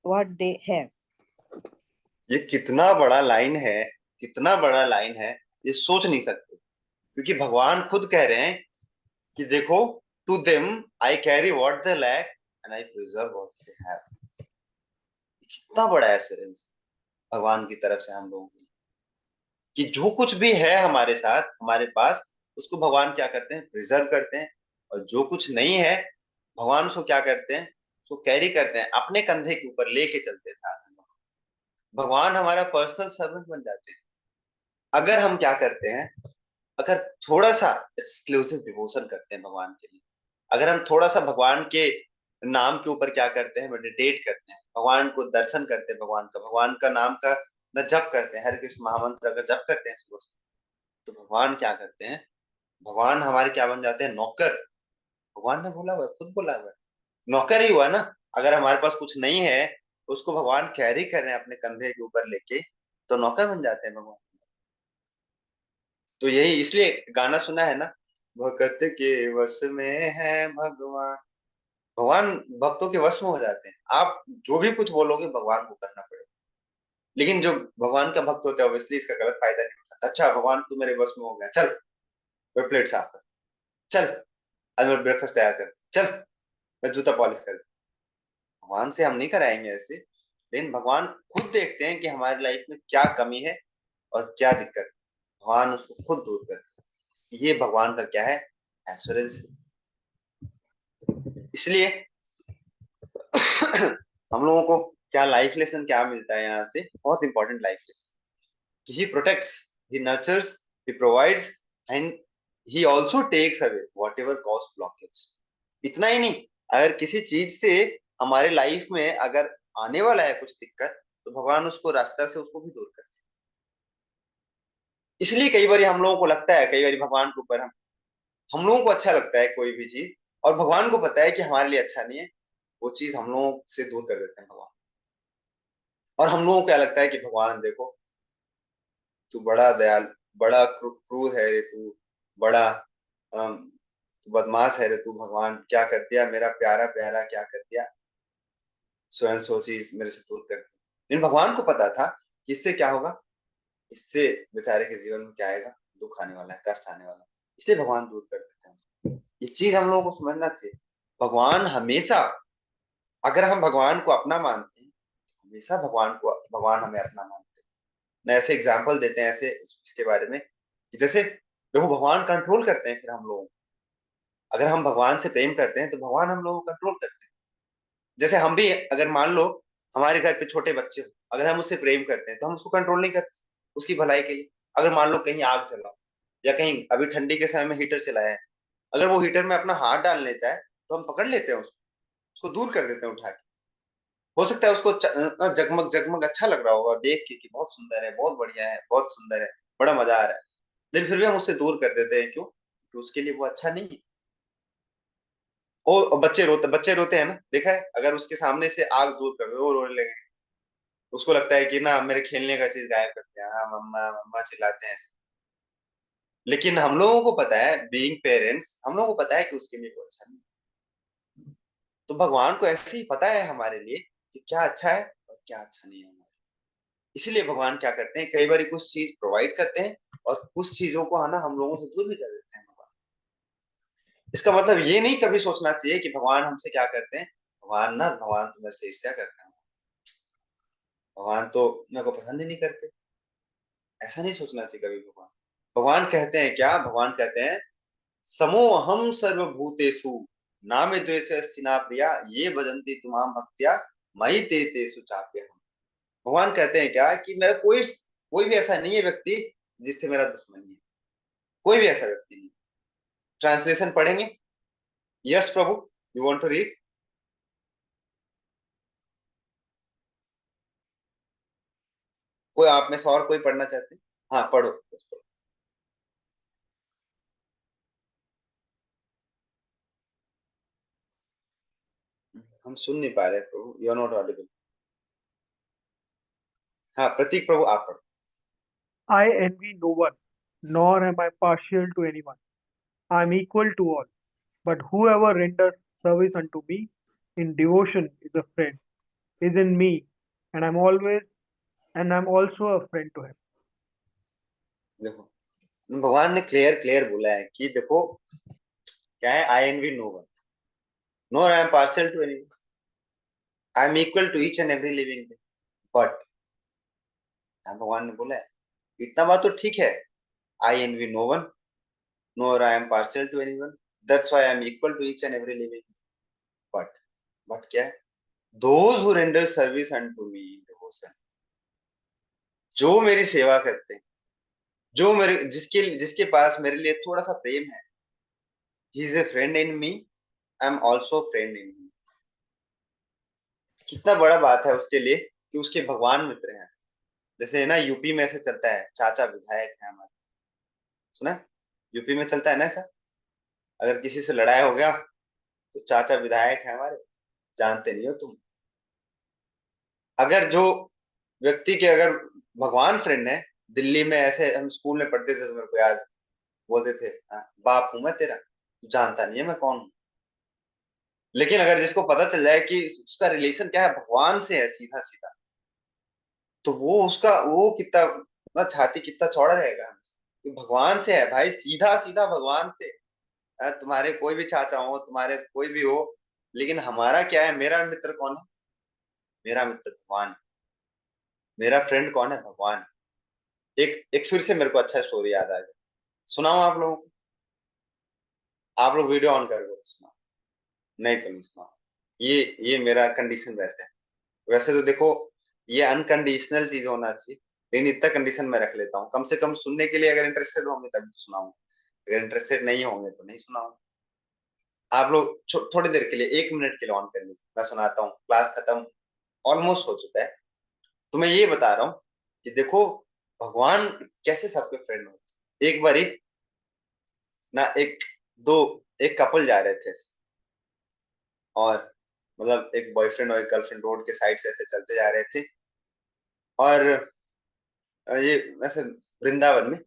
what they have. ये कितना बड़ा लाइन है, कितना बड़ा लाइन है, ये सोच नहीं सकते। क्योंकि भगवान खुद कह रहे हैं कि देखो, to them I carry what they lack and I preserve what they have. कितना बड़ा एश्योरेंस भगवान की तरफ से हम लोगों के लिए, कि जो कुछ भी है हमारे साथ, हमारे पास, उसको भगवान क्या करते हैं? प्रिजर्व करते हैं। और जो कुछ नहीं है, भगवान उसको क्या करते हैं? उसको कैरी करते हैं, अपने कंधे के ऊपर लेके चलते हैं साथ में। भगवान हमारा पर्सनल सर्वेंट बन जाते हैं अगर हम क्या करते हैं, अगर थोड़ा सा एक्सक्लूसिव डिवोशन करते हैं भगवान के लिए। अगर हम थोड़ा सा भगवान के नाम के ऊपर क्या करते हैं? मेडिटेट करते हैं, भगवान को दर्शन करते हैं, भगवान का नाम का न जप करते हैं, हरे कृष्ण महामंत्र अगर जप करते हैं सुबह सुबह, तो भगवान क्या करते हैं? भगवान हमारे क्या बन जाते हैं? नौकर। भगवान ने बोला हुआ है, खुद बोला हुआ है, नौकर ही हुआ ना। अगर हमारे पास कुछ नहीं है, उसको भगवान कैरी कर रहे हैं अपने कंधे के ऊपर लेके, तो नौकर बन जाते हैं भगवान। तो यही इसलिए गाना सुना है ना, भगत के वश में है भगवान। भगवान भक्तों के वश में हो जाते हैं। आप जो भी कुछ बोलोगे भगवान को करना पड़ेगा। लेकिन जो भगवान का भक्त होता है ऑब्वियसली इसका गलत फायदा नहीं उठाता। अच्छा भगवान तू मेरे वश में हो गया, चल मैं प्लेट साफ कर, चल आज मैं ब्रेकफास्ट तैयार कर, चल मैं जूता पॉलिश कर। भगवान से हम नहीं कराएंगे ऐसे, लेकिन भगवान खुद देखते हैं कि हमारी लाइफ में क्या कमी है और क्या दिक्कत है, भगवान उसको खुद दूर करते हैं। ये भगवान का क्या है? एश्योरेंस। इसलिए हम लोगों को क्या लाइफ लेसन क्या मिलता है यहाँ से? बहुत इंपॉर्टेंट लाइफ लेसन कि he protects, he nurtures, he provides and he also takes away whatever cause blockage. इतना ही नहीं, अगर किसी चीज से हमारे लाइफ में अगर आने वाला है कुछ दिक्कत, तो भगवान उसको रास्ता से उसको भी दूर करते हैं। इसलिए कई बार हम लोगों को लगता है, कई बार भगवान के ऊपर हम लोगों को अच्छा लगता है कोई भी चीज, और भगवान को पता है कि हमारे लिए अच्छा नहीं है, वो चीज हम लोगों से दूर कर देते हैं भगवान। और हम लोगों को क्या लगता है कि भगवान देखो, तू बड़ा दयाल, बड़ा क्रूर है रे तू, बड़ा तू बदमाश है रे तू, भगवान क्या कर दिया, मेरा प्यारा प्यारा क्या कर दिया, स्वयं सोची मेरे से दूर कर दी। लेकिन भगवान को पता था कि इससे क्या होगा, इससे बेचारे के जीवन में क्या आएगा, दुख आने वाला है, कष्ट आने वाला है, इसलिए भगवान दूर कर देते हैं। ये चीज हम लोगों को समझना चाहिए। भगवान हमेशा, अगर हम भगवान को अपना मानते हैं, हमेशा भगवान हमें अपना मानते हैं। मैं ऐसे एग्जाम्पल देते हैं ऐसे इसके बारे में कि जैसे देखो, भगवान कंट्रोल करते हैं फिर हम लोग, अगर हम भगवान से प्रेम करते हैं तो भगवान हम लोगों को कंट्रोल करते हैं। जैसे हम भी, अगर मान लो हमारे घर पे छोटे बच्चे हो, अगर हम उससे प्रेम करते हैं तो हम उसको कंट्रोल नहीं करते उसकी भलाई के लिए। अगर मान लो कहीं आग जला, या कहीं अभी ठंडी के समय में हीटर चलाया है, अगर वो हीटर में अपना हाथ डालने जाए तो हम पकड़ लेते हैं उसको दूर कर देते हैं उठा के। हो सकता है उसको जगमग जगमग अच्छा लग रहा होगा देख के कि बहुत सुंदर है, बहुत बढ़िया है, बहुत सुंदर है, बड़ा मजा आ रहा है, लेकिन फिर भी हम उससे दूर कर देते हैं। क्यों? क्योंकि उसके लिए वो अच्छा नहीं है। और बच्चे रोते हैं ना, देखा है, अगर उसके सामने से आग दूर कर दो वो रोने लगे, उसको लगता है कि ना मेरे खेलने का चीज गायब करते हैं, हाँ मम्मा मम्मा चिल्लाते हैं ऐसे। लेकिन हम लोगों को पता है, बीइंग पेरेंट्स, हम लोगों को पता है कि उसके लिए वो अच्छा नहीं है। तो भगवान को ऐसे ही पता है हमारे लिए कि क्या अच्छा है और क्या अच्छा नहीं है हमारे। इसलिए भगवान क्या करते हैं, कई बार कुछ चीज प्रोवाइड करते हैं और कुछ चीजों को है ना हम लोगों से दूर भी कर देते हैं भगवान। इसका मतलब ये नहीं कभी सोचना चाहिए कि भगवान हमसे क्या करते हैं, भगवान तो मेरे से ईर्ष्या करते हैं, भगवान तो मेरे को पसंद ही नहीं करते। ऐसा नहीं सोचना चाहिए कभी। भगवान भगवान कहते हैं क्या, भगवान कहते हैं समोहम सर्वभूतेषु नामे द्वेषस्ति ना प्रिया ये भजन्ति तुमाम भक्त्या मयि ते तेषु चाप्यहम्। भगवान कहते हैं क्या कि मेरा कोई कोई भी ऐसा नहीं है व्यक्ति जिससे मेरा दुश्मनी है, कोई भी ऐसा व्यक्ति नहीं। ट्रांसलेशन पढ़ेंगे? यस प्रभु, यू वांट टू रीड? कोई आप में से और कोई पढ़ना चाहते हैं? हाँ पढ़ो, बस पढ़ो। हम सुन नहीं पा रहे प्रभु, यू आर नॉट ऑडिबल। हाँ प्रतीक प्रभु आप पढ़ो। I envy no one, nor am I partial to anyone. I am equal to all. But whoever renders service unto me in devotion is a friend, is in me, and I'm also a friend to him. देखो, भगवान ने clear clear बोला है कि देखो क्या है, I envy no one, nor I am partial to anyone, I am equal to each and every living thing. But भगवान ने बोला है, इतना बात तो ठीक है, I envy no one nor I am partial to anyone. That's why I am equal to each and every living. But क्या है? Those who render service unto me in devotion, जो मेरी सेवा करते हैं, जो मेरे जिसके पास मेरे लिए थोड़ा सा प्रेम है, he is a friend in me, I am also friend in him. कितना बड़ा बात है उसके लिए कि उसके भगवान मित्र हैं। जैसे ना यूपी में ऐसे चलता है, चाचा विधायक है हमारे, सुना है? यूपी में चलता है ना ऐसा, अगर किसी से लड़ाई हो गया तो चाचा विधायक है हमारे, जानते नहीं हो तुम। अगर जो व्यक्ति के अगर भगवान फ्रेंड है, दिल्ली में ऐसे हम स्कूल में पढ़ते थे तो मेरे को याद, बोलते थे बाप हूं मैं तेरा, तू जानता नहीं है मैं कौन हूं। लेकिन अगर जिसको पता चल जाए कि उसका रिलेशन क्या है, भगवान से है सीधा सीधा, तो वो कितना छाती कितना चौड़ा रहेगा हमसे कि भगवान से है भाई, सीधा सीधा भगवान से। तुम्हारे कोई भी चाचा हो, तुम्हारे कोई भी हो, लेकिन हमारा क्या है, मेरा मित्र कौन है? मेरा मित्र भगवान है। मेरा फ्रेंड कौन है? भगवान। एक एक फिर से मेरे को अच्छा स्टोरी याद आ गया, सुनाऊं आप लोगों को? आप लोग वीडियो ऑन करके तो सुनाओ, नहीं तो नहीं सुनाओ। ये मेरा कंडीशन रहता है। वैसे तो देखो, ये अनकंडीशनल चीज होना चाहिए, लेकिन इतना कंडीशन में रख लेता हूँ, कम से कम सुनने के लिए अगर इंटरेस्टेड होंगे तभी तो सुनाऊंगा। अगर इंटरेस्टेड नहीं होंगे तो नहीं सुनाऊंगा। आप लोग थोड़ी देर के लिए 1 मिनट के लिए ऑन कर लीजिए, मैं सुनाता हूँ। क्लास खत्म ऑलमोस्ट हो चुका है। तो मैं ये बता रहा हूँ कि देखो भगवान कैसे सबके फ्रेंड होते हैं। एक बारी ना एक कपल जा रहे थे ऐसे, और मतलब एक बॉयफ्रेंड और एक गर्लफ्रेंड रोड के साइड से ऐसे चलते जा रहे थे, और ये ऐसे वृंदावन में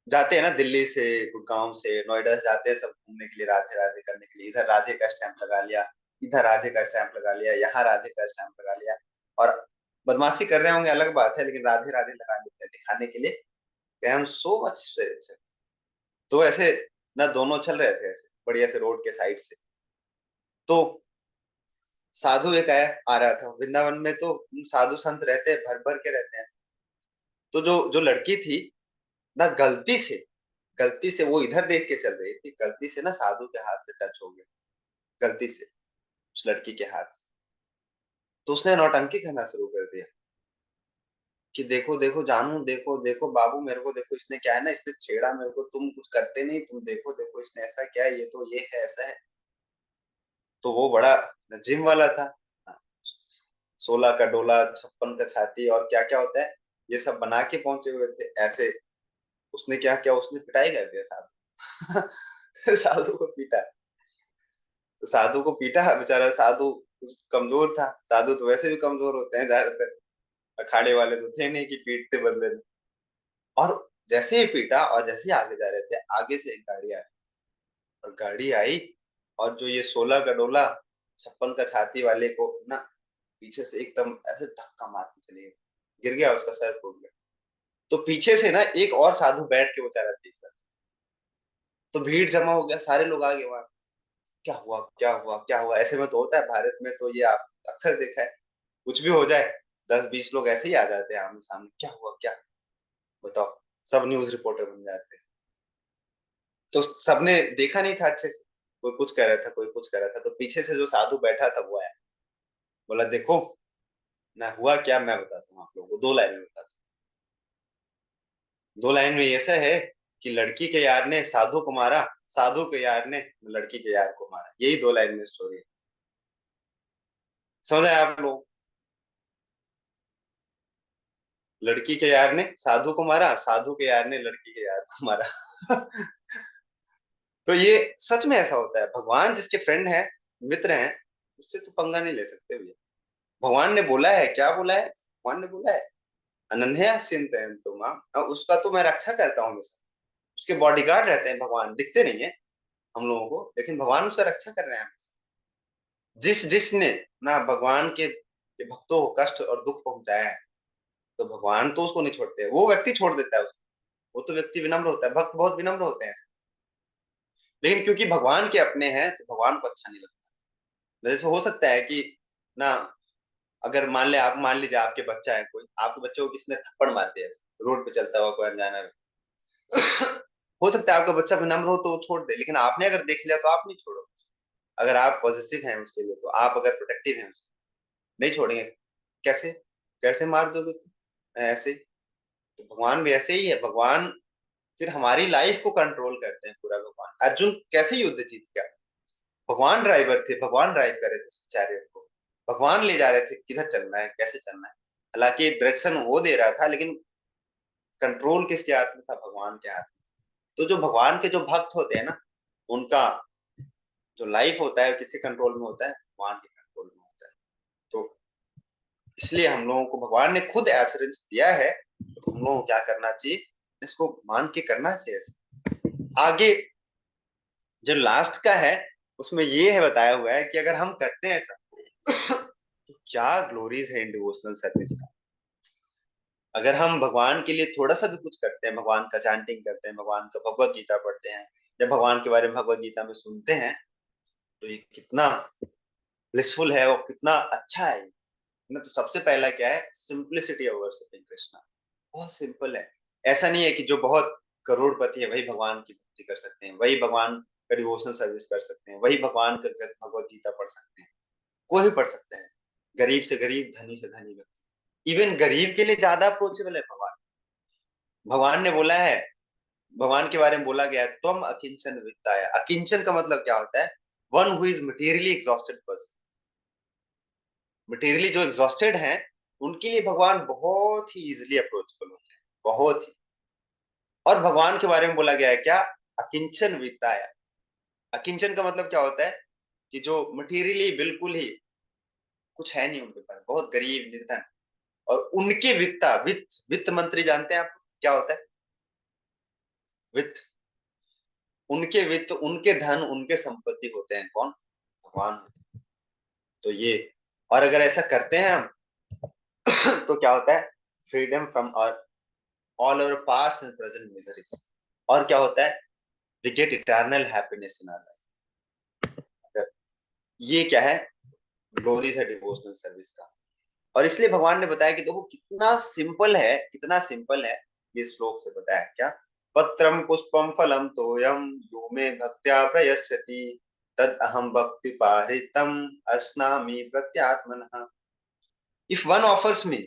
जाते हैं ना, दिल्ली से, गुड़गांव से, नोएडा से जाते हैं सब घूमने के लिए, राधे राधे करने के लिए। इधर राधे का स्टैंप लगा लिया, इधर राधे का स्टैंप लगा लिया, यहाँ राधे का स्टैंप लगा लिया, और बदमाशी कर रहे होंगे अलग बात है, लेकिन राधे राधे लगा लेते हैं दिखाने के लिए कि हम सो मच स्पिरिचुअल। तो ऐसे ना दोनों चल रहे थे ऐसे बढ़िया से रोड के साइड से। तो साधु एक आया आ रहा था। वृंदावन में तो साधु संत रहते हैं, भर भर के रहते हैं। तो जो जो लड़की थी ना, गलती से वो इधर देख के चल रही थी, गलती से ना साधु के हाथ से टच हो गया, गलती से उस लड़की के हाथ से। तो उसने नौटंकी करना शुरू कर दिया कि देखो देखो जानू, देखो देखो बाबू, मेरे को देखो, इसने क्या है ना, इसने छेड़ा मेरे को, तुम कुछ करते नहीं, तुम देखो देखो इसने ऐसा क्या है, ये तो ये है, ऐसा है। तो वो बड़ा जिम वाला था, 16 का डोला, 56 का छाती, और क्या क्या होता है ये सब बना के पहुंचे हुए थे ऐसे। उसने क्या किया, उसने पिटाई कर दिया साधु। साधु को पीटा। तो साधु को पीटा, बेचारा साधु कमजोर था। साधु तो वैसे भी कमजोर होते हैं ज्यादातर, अखाड़े वाले तो थे नहीं कि पीटते बदले में। और जैसे ही पीटा और जैसे ही आगे जा रहे थे, आगे से एक गाड़ी आई, और गाड़ी आई, और जो ये 16 का डोला 56 का छाती वाले को ना पीछे से एकदम ऐसे धक्का मार के चली गई, गिर गया, उसका सर फूट गया। तो पीछे से ना एक और साधु बैठ के बेचारा देख रहा था। तो भीड़ जमा हो गया, सारे लोग आ गए वहां। क्या हुआ क्या हुआ क्या हुआ, ऐसे में तो होता है भारत में, तो ये आप अक्सर देखा है, कुछ भी हो जाए 10-20 लोग ऐसे ही आ जाते हैं आमने सामने, क्या हुआ क्या, बताओ, सब न्यूज रिपोर्टर बन जाते हैं। तो सबने देखा नहीं था अच्छे से, कोई कुछ कह रहा था, कोई कुछ कह रहा था। तो पीछे से जो साधु बैठा था वो आया, बोला देखो ना हुआ क्या, मैं बताता हूँ आप लोगों को, 2 लाइन में बताता हूँ। 2 लाइन में ऐसा है कि लड़की के यार ने साधु को मारा, साधु के यार ने लड़की के यार को मारा, यही 2 लाइन में स्टोरी है। समझ आए आप लोग? लड़की के यार ने साधु को मारा, साधु के यार ने लड़की के यार को मारा। तो ये सच में ऐसा होता है। भगवान जिसके फ्रेंड है, मित्र हैं, उससे तो पंगा नहीं ले सकते भैया। भगवान ने बोला है, क्या बोला है, भगवान ने बोला है अनन्या चिंतयन्तु माम, और उसका तो मैं रक्षा करता हूँ हमेशा। उसके बॉडीगार्ड रहते हैं भगवान, दिखते नहीं है हम लोगों को, लेकिन भगवान उसका रक्षा कर रहे हैं हमेशा। जिसने ना भगवान के भक्तों को कष्ट और दुख पहुंचाया है, तो भगवान तो उसको नहीं छोड़ते, वो व्यक्ति छोड़ देता है उसको। वो तो व्यक्ति विनम्र होता है, भक्त बहुत विनम्र होते हैं, लेकिन क्योंकि भगवान के अपने हैं तो भगवान को अच्छा नहीं लगता। जैसे हो सकता है कि ना, अगर मान लीजिए आपके बच्चा है कोई, आपके बच्चे को किसी ने थप्पड़ मार दिया रोड पे चलता हुआ कोई अनजाना में, हो सकता है आपका बच्चा विनम्र हो तो वो छोड़ दे, लेकिन आपने अगर देख लिया तो आप नहीं छोड़ो। अगर आप पॉजिटिव हैं उसके लिए, तो आप अगर प्रोटेक्टिव हैं उसके, नहीं छोड़ेंगे। कैसे कैसे मार दोगे तुम? ऐसे ही। तो भगवान भी ऐसे ही है। भगवान फिर हमारी लाइफ को कंट्रोल करते हैं पूरा। भगवान अर्जुन कैसे युद्ध जीत गया? भगवान ड्राइवर थे, भगवान ड्राइव कर रहे थे उस चैरियट को, भगवान ले जा रहे थे किधर चलना है, कैसे चलना है। हालांकि डायरेक्शन वो दे रहा था, लेकिन कंट्रोल किसके हाथ में था? भगवान के हाथ में। तो जो भगवान के जो भक्त होते हैं ना, उनका जो लाइफ होता है किसके कंट्रोल में होता है? भगवान के कंट्रोल में होता है। तो इसलिए हम लोगों को भगवान ने खुद एश्योरेंस दिया है, तो हम लोगों को क्या करना चाहिए? इसको मान के करना चाहिए। आगे जो लास्ट का है उसमें ये है बताया हुआ है कि अगर हम करते हैं ऐसा, तो क्या ग्लोरीज है इन डिवोशनल सर्विस का। अगर हम भगवान के लिए थोड़ा सा भी कुछ करते हैं, भगवान का चैंटिंग करते हैं, भगवान का भगवत गीता पढ़ते हैं, या भगवान के बारे में भगवत गीता में सुनते हैं, तो ये कितना ब्लिसफुल है और कितना अच्छा है ना। तो सबसे पहला क्या है? Simplicity of worshipping Krishna. बहुत सिंपल है। ऐसा नहीं है कि जो बहुत करोड़पति है वही भगवान की भक्ति कर सकते हैं, वही भगवान का डिवोशनल सर्विस कर सकते हैं, वही भगवान का भगवत गीता पढ़ सकते हैं। कोई भी पढ़ सकते हैं, गरीब से गरीब, धनी से धनी व्यक्ति। इवन गरीब के लिए ज्यादा अप्रोचेबल है भगवान। भगवान ने बोला है भगवान के बारे में बोला गया है त्वम अकिंचन वित्ताय। अकिंचन का मतलब क्या होता है? One who is materially exhausted person. Materially जो एग्जॉस्टेड हैं उनके लिए भगवान बहुत ही इजिली अप्रोचेबल होते हैं, बहुत ही। और भगवान के बारे में बोला गया है क्या? अकिंचन वित्ताय। अकिंचन का मतलब क्या होता है? कि जो मटेरियली बिल्कुल ही कुछ है नहीं उनके पास, बहुत गरीब निर्धन, और उनके वित्ता, वित्त, वित्त मंत्री जानते हैं आप क्या होता है? वित्त, उनके वित्त, उनके धन, उनके संपत्ति होते हैं कौन? भगवान होते हैं। तो ये, और अगर ऐसा करते हैं हम तो क्या होता है? फ्रीडम फ्रॉम और all over past and present miseries. और क्या होता है? We get eternal happiness in our life. ये क्या है? ग्लोरी है डिवोशनल सर्विस का। और इसलिए भगवान ने बताया कि देखो कितना सिंपल है, कितना सिंपल है। ये श्लोक से बताया क्या? पत्रम पुष्पम फलम तोयम यो मे भक्त्या प्रयस्यति तद अहम भक्ति पाहृतम अस्नामि प्रत्यात्मनः। If one offers me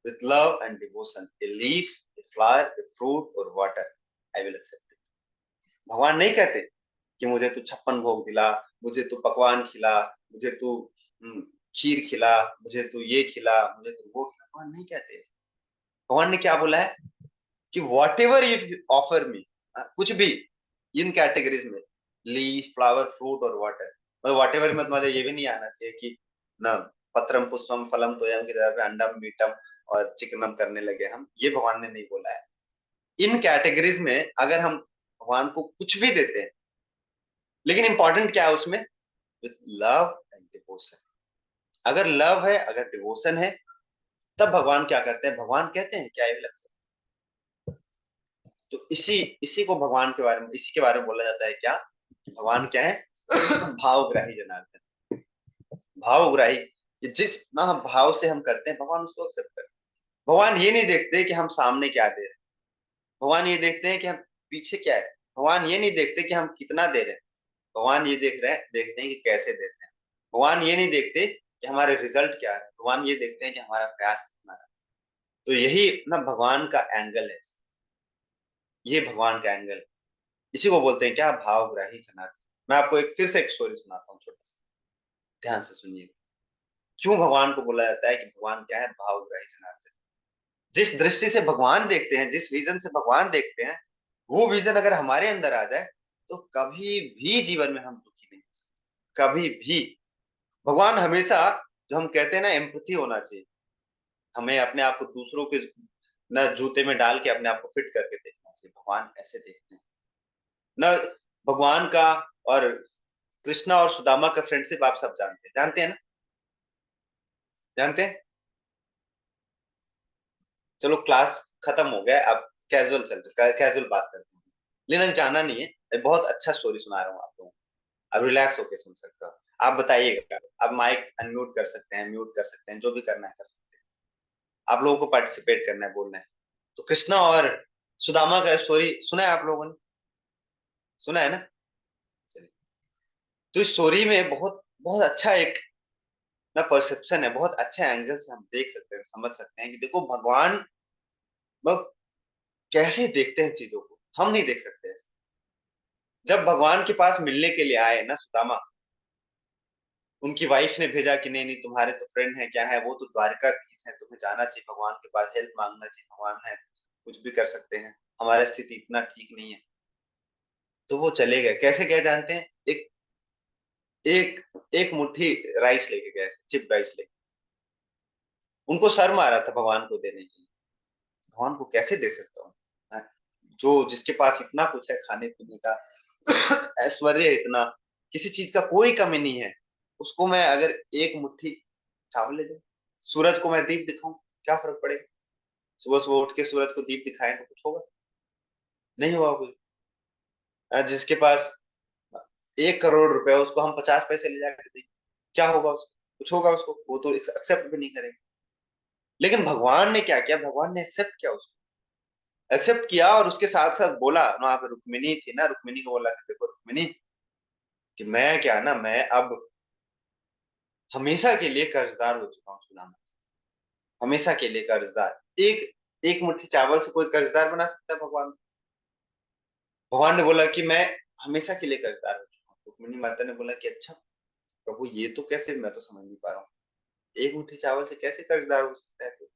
with love and devotion a leaf, a flower, a fruit or water, I will accept it. भगवान नहीं कहते कि मुझे तू 56 भोग दिला, मुझे तू पकवान खिला, मुझे तू खीर खिला, मुझे तू ये खिला, मुझे तू वो खिला। भगवान नहीं कहते। भगवान ने क्या बोला है कि what ever you offer me, कुछ भी इन कैटेगरीज में, लीफ, फ्लावर, फ्रूट और वाटर, मतलब वॉट एवर में मतलब ये भी नहीं आना चाहिए कि ना पत्रम पुष्पम फलम तोयम की तरह पे अंडम मीटम और चिकनम करने लगे हम। ये भगवान ने नहीं बोला है। इन कैटेगरीज में अगर हम भगवान को कुछ भी देते हैं, लेकिन इंपॉर्टेंट क्या है उसमें? With love and devotion. अगर लव है, अगर डिवोशन है, तब भगवान क्या करते हैं? भगवान कहते हैं क्या? ये लगता है। तो इसी को भगवान के बारे में, इसी के बारे में बोला जाता है क्या? कि भगवान क्या है? भावग्राही जनार्दन। भावग्राही, कि जिस ना हम भाव से हम करते हैं भगवान उसको एक्सेप्ट करते हैं। भगवान ये नहीं देखते कि हम सामने क्या दे रहे हैं, भगवान ये देखते हैं कि हम पीछे क्या है। भगवान ये नहीं देखते कि हम कितना दे रहे हैं, भगवान ये देखते हैं कि कैसे देते हैं। भगवान ये नहीं देखते कि हमारे रिजल्ट क्या है, भगवान ये देखते हैं कि हमारा प्रयास कितना है। तो यही ना भगवान का एंगल है, ये भगवान का एंगल। इसी को बोलते हैं क्या? भावग्राही जनार्दन। मैं आपको फिर से एक स्टोरी सुनाता हूँ छोटा सा, ध्यान से सुनिए। क्यों भगवान को बोला जाता है कि भगवान क्या है? भावग्राही जनार्दन। जिस दृष्टि से भगवान देखते हैं, जिस विजन से भगवान देखते हैं, वो विजन अगर हमारे अंदर आ जाए तो कभी भी जीवन में हम दुखी नहीं हो सकते, कभी भी। भगवान हमेशा, जो हम कहते हैं ना, एम्पैथी होना चाहिए। हमें अपने आप को दूसरों के ना जूते में डाल के अपने आप को फिट करके देखना चाहिए। भगवान ऐसे देखते हैं ना। भगवान का और कृष्णा और सुदामा का फ्रेंडशिप आप सब जानते हैं ना? जानते हैं? चलो क्लास खत्म हो गया, अब कैजुअल कैजुअल बात करते हैं। लेकिन अब जाना नहीं है, बहुत अच्छा स्टोरी सुना रहा हूँ आप लोगों को। अब रिलैक्स होके सुन सकते हो। आप बताइएगा, अब माइक अनम्यूट कर सकते हैं, म्यूट कर सकते हैं, जो भी करना है कर सकते हैं। आप लोगों को पार्टिसिपेट करना है, बोलना है। तो कृष्णा और सुदामा का स्टोरी सुना है आप लोगों ने? सुना है ना? चलिए, तो इस स्टोरी में बहुत बहुत अच्छा एक ना परसेप्शन है, बहुत अच्छे एंगल से हम देख सकते हैं, समझ सकते हैं कि देखो भगवान मतलब कैसे देखते हैं चीजों को, हम नहीं देख सकते ऐसे। जब भगवान के पास मिलने के लिए आए ना सुदामा, उनकी वाइफ ने भेजा कि नहीं नहीं, तुम्हारे तो फ्रेंड है, क्या है, वो तो द्वारकाधीश है, तुम्हें जाना चाहिए भगवान के पास, हेल्प मांगना चाहिए, भगवान है, कुछ भी कर सकते हैं, हमारी स्थिति इतना ठीक नहीं है। तो वो चले गए। कैसे गए जानते हैं? एक एक एक मुट्ठी राइस लेके गए, चिप राइस लेके। उनको शर्म आ रहा था भगवान को देने के लिए। भगवान को कैसे दे सकता हूँ, हाँ? जो जिसके पास इतना कुछ है, खाने पीने का ऐश्वर्य है इतना, किसी चीज का कोई कमी नहीं है, उसको मैं अगर एक मुट्ठी चावल ले जाऊं, सूरज को मैं दीप दिखाऊं, क्या फर्क पड़ेगा? सुबह सुबह उठ के सूरज को दीप दिखाएं तो कुछ होगा? नहीं होगा कुछ। जिसके पास 1 करोड़ रुपए, उसको हम 50 पैसे ले जाकर दें, क्या होगा उसको? कुछ होगा उसको? वो तो एक्सेप्ट भी नहीं करेगा। लेकिन भगवान ने क्या किया? भगवान ने एक्सेप्ट किया, उसको एक्सेप्ट किया, और उसके साथ साथ बोला, वहां पे रुक्मिणी थी ना, रुक्मिणी को बोला कि देखो रुक्मिणी, कि मैं क्या ना, मैं अब हमेशा के लिए कर्जदार हो चुका हूँ सुदामा, हमेशा के लिए कर्जदार। एक एक मुट्ठी चावल से कोई कर्जदार बना सकता है भगवान? भगवान ने बोला कि मैं हमेशा के लिए कर्जदार हो चुका हूँ। रुक्मिणी माता ने बोला कि अच्छा प्रभु ये तो कैसे, मैं तो समझ नहीं पा रहा हूँ, एक मुट्ठी चावल से कैसे कर्जदार हो सकता है कोई?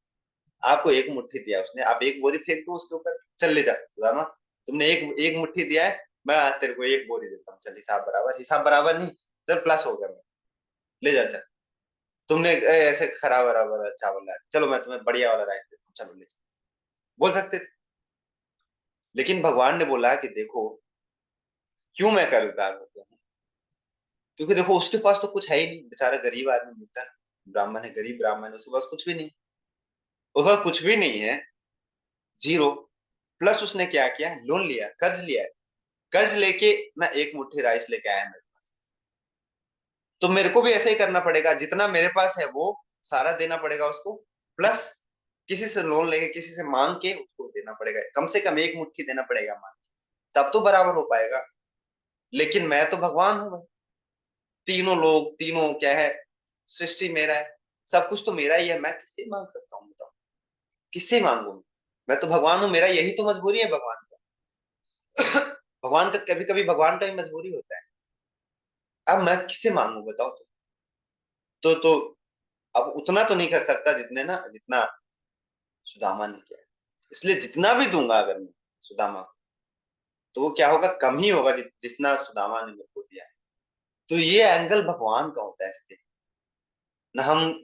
आपको एक मुट्ठी दिया उसने, आप एक बोरी फेंक दो उसके ऊपर, चल ले जा सुदामा, तुमने एक एक मुट्ठी दिया है, मैं आज तेरे को एक बोरी देता हूँ, चल हिसाब बराबर नहीं, चल प्लस हो गया, मैं ले जा चल। तुमने ऐसे खराब बराबर चावल लाया, चलो मैं तुम्हें बढ़िया वाला राइस देता हूँ, चलो ले जा, बोल सकते थे। लेकिन भगवान ने बोला कि देखो क्यों मैं कर्जदार हो गया हूँ, क्योंकि देखो उसके पास तो कुछ है ही नहीं, बेचारा गरीब आदमी, मिलता ब्राह्मण है, गरीब ब्राह्मण है, उसके पास कुछ भी नहीं, उसके पास कुछ भी नहीं है, जीरो। प्लस उसने क्या किया, लोन लिया, कर्ज लिया है, कर्ज लेके ना एक मुट्ठी राइस लेके आया मेरे पास। तो मेरे को भी ऐसा ही करना पड़ेगा, जितना मेरे पास है वो सारा देना पड़ेगा उसको, प्लस किसी से लोन लेके, किसी से मांग के उसको देना पड़ेगा, कम से कम एक मुट्ठी देना पड़ेगा मांग के, तब तो बराबर हो पाएगा। लेकिन मैं तो भगवान हूं भाई, तीनों लोग, तीनों क्या है, सृष्टि मेरा है, सब कुछ तो मेरा ही है, मैं किससे मांग सकता हूँ बताओ, किससे मांगू मैं तो भगवान हूं, मेरा यही तो मजबूरी है भगवान का। भगवान का कभी कभी भगवान का भी मजबूरी होता है, अब मैं किससे मांगू बताओ तो अब उतना तो नहीं कर सकता जितना सुदामा ने किया है। इसलिए जितना भी दूंगा अगर मैं सुदामा को, तो वो क्या होगा, कम ही होगा जितना सुदामा ने मेरे को दिया है। तो ये एंगल भगवान का होता है ऐसे देखो ना,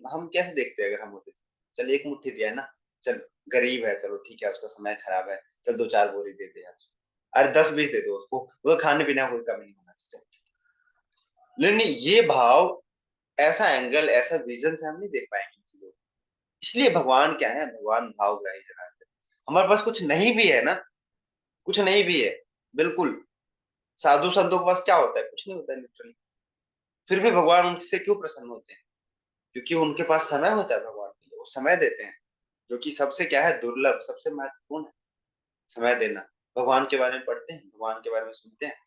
हम कैसे देखते हैं, अगर हम होते तो चल एक मुट्ठी दिया है ना, चल गरीब है, चलो ठीक है, उसका समय खराब है, चल दो चार बोरी दे दे यार उसको। अरे 10-20 दे दो उसको, वो खाने पीने का कोई कमी नहीं होना चाहिए, चल। लेकिन ये भाव, ऐसा एंगल, ऐसा विजन से हम नहीं देख पाएंगे चीजों को। इसलिए भगवान क्या है, भगवान भावग्राही जनार्दन। हमारे पास कुछ नहीं भी है ना, कुछ नहीं भी है, बिल्कुल, साधु संतों के पास क्या होता है, कुछ नहीं होता है लिटरली, फिर भी भगवान उनसे क्यों प्रसन्न होते हैं, क्योंकि उनके पास समय होता है भगवान के लिए, वो समय देते हैं, जो कि सबसे क्या है, दुर्लभ, सबसे महत्वपूर्ण है समय देना। भगवान के बारे में पढ़ते हैं, भगवान के बारे में सुनते हैं,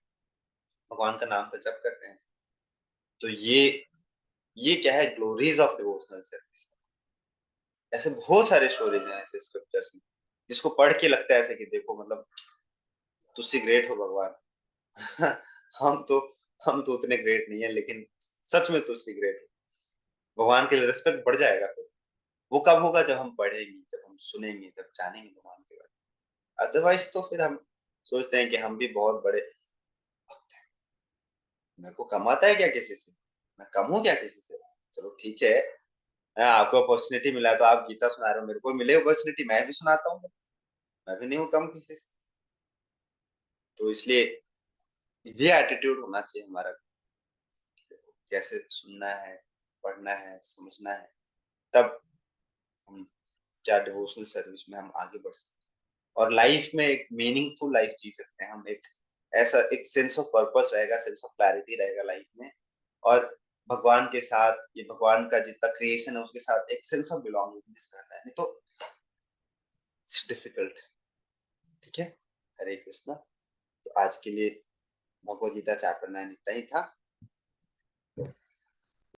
भगवान का नाम का जप करते हैं। तो ये क्या है, ग्लोरीज ऑफ डिवोशनल सर्विस। ऐसे बहुत सारे स्टोरीज हैं ऐसे स्क्रिप्चर्स में, जिसको पढ़ के लगता है ऐसे कि देखो मतलब तुझसे ग्रेट हो भगवान। हम तो हम तो उतने ग्रेट नहीं है, लेकिन सच में तुझसे ग्रेट हो, भगवान के लिए रिस्पेक्ट बढ़ जाएगा। फिर वो कब होगा, जब हम पढ़ेंगे, जब हम सुनेंगे, जब जानेंगे भगवान के बारे में। अदरवाइज तो फिर हम सोचते हैं कि हम भी बहुत बड़े भक्त हैं, मेरे को कमाता है क्या किसी से, मैं कम हूँ क्या किसी से, चलो ठीक है। हाँ, आपको अपॉर्चुनिटी मिला तो आप गीता सुना रहे हो, मेरे को मिले अपॉर्चुनिटी, मैं भी सुनाता हूँ, मैं भी नहीं हूँ कम किसी से। तो इसलिए ये एटीट्यूड होना चाहिए हमारा, कैसे सुनना है, पढ़ना है, समझना है, तब हम क्या डिवोशनल सर्विस में हम आगे बढ़ सकते हैं, और लाइफ में एक मीनिंगफुल लाइफ जी सकते हैं हम, एक ऐसा एक सेंस ऑफ पर्पस रहेगा, सेंस ऑफ क्लैरिटी रहेगा लाइफ में, और भगवान के साथ, ये भगवान का जितना क्रिएशन है उसके साथ एक सेंस ऑफ बिलोंगिंगनेस रहता है, नहीं तो इट्स डिफिकल्ट। ठीक है, हरे कृष्णा। तो आज के लिए भगवद गीता चैप्टर 9 इतना ही था।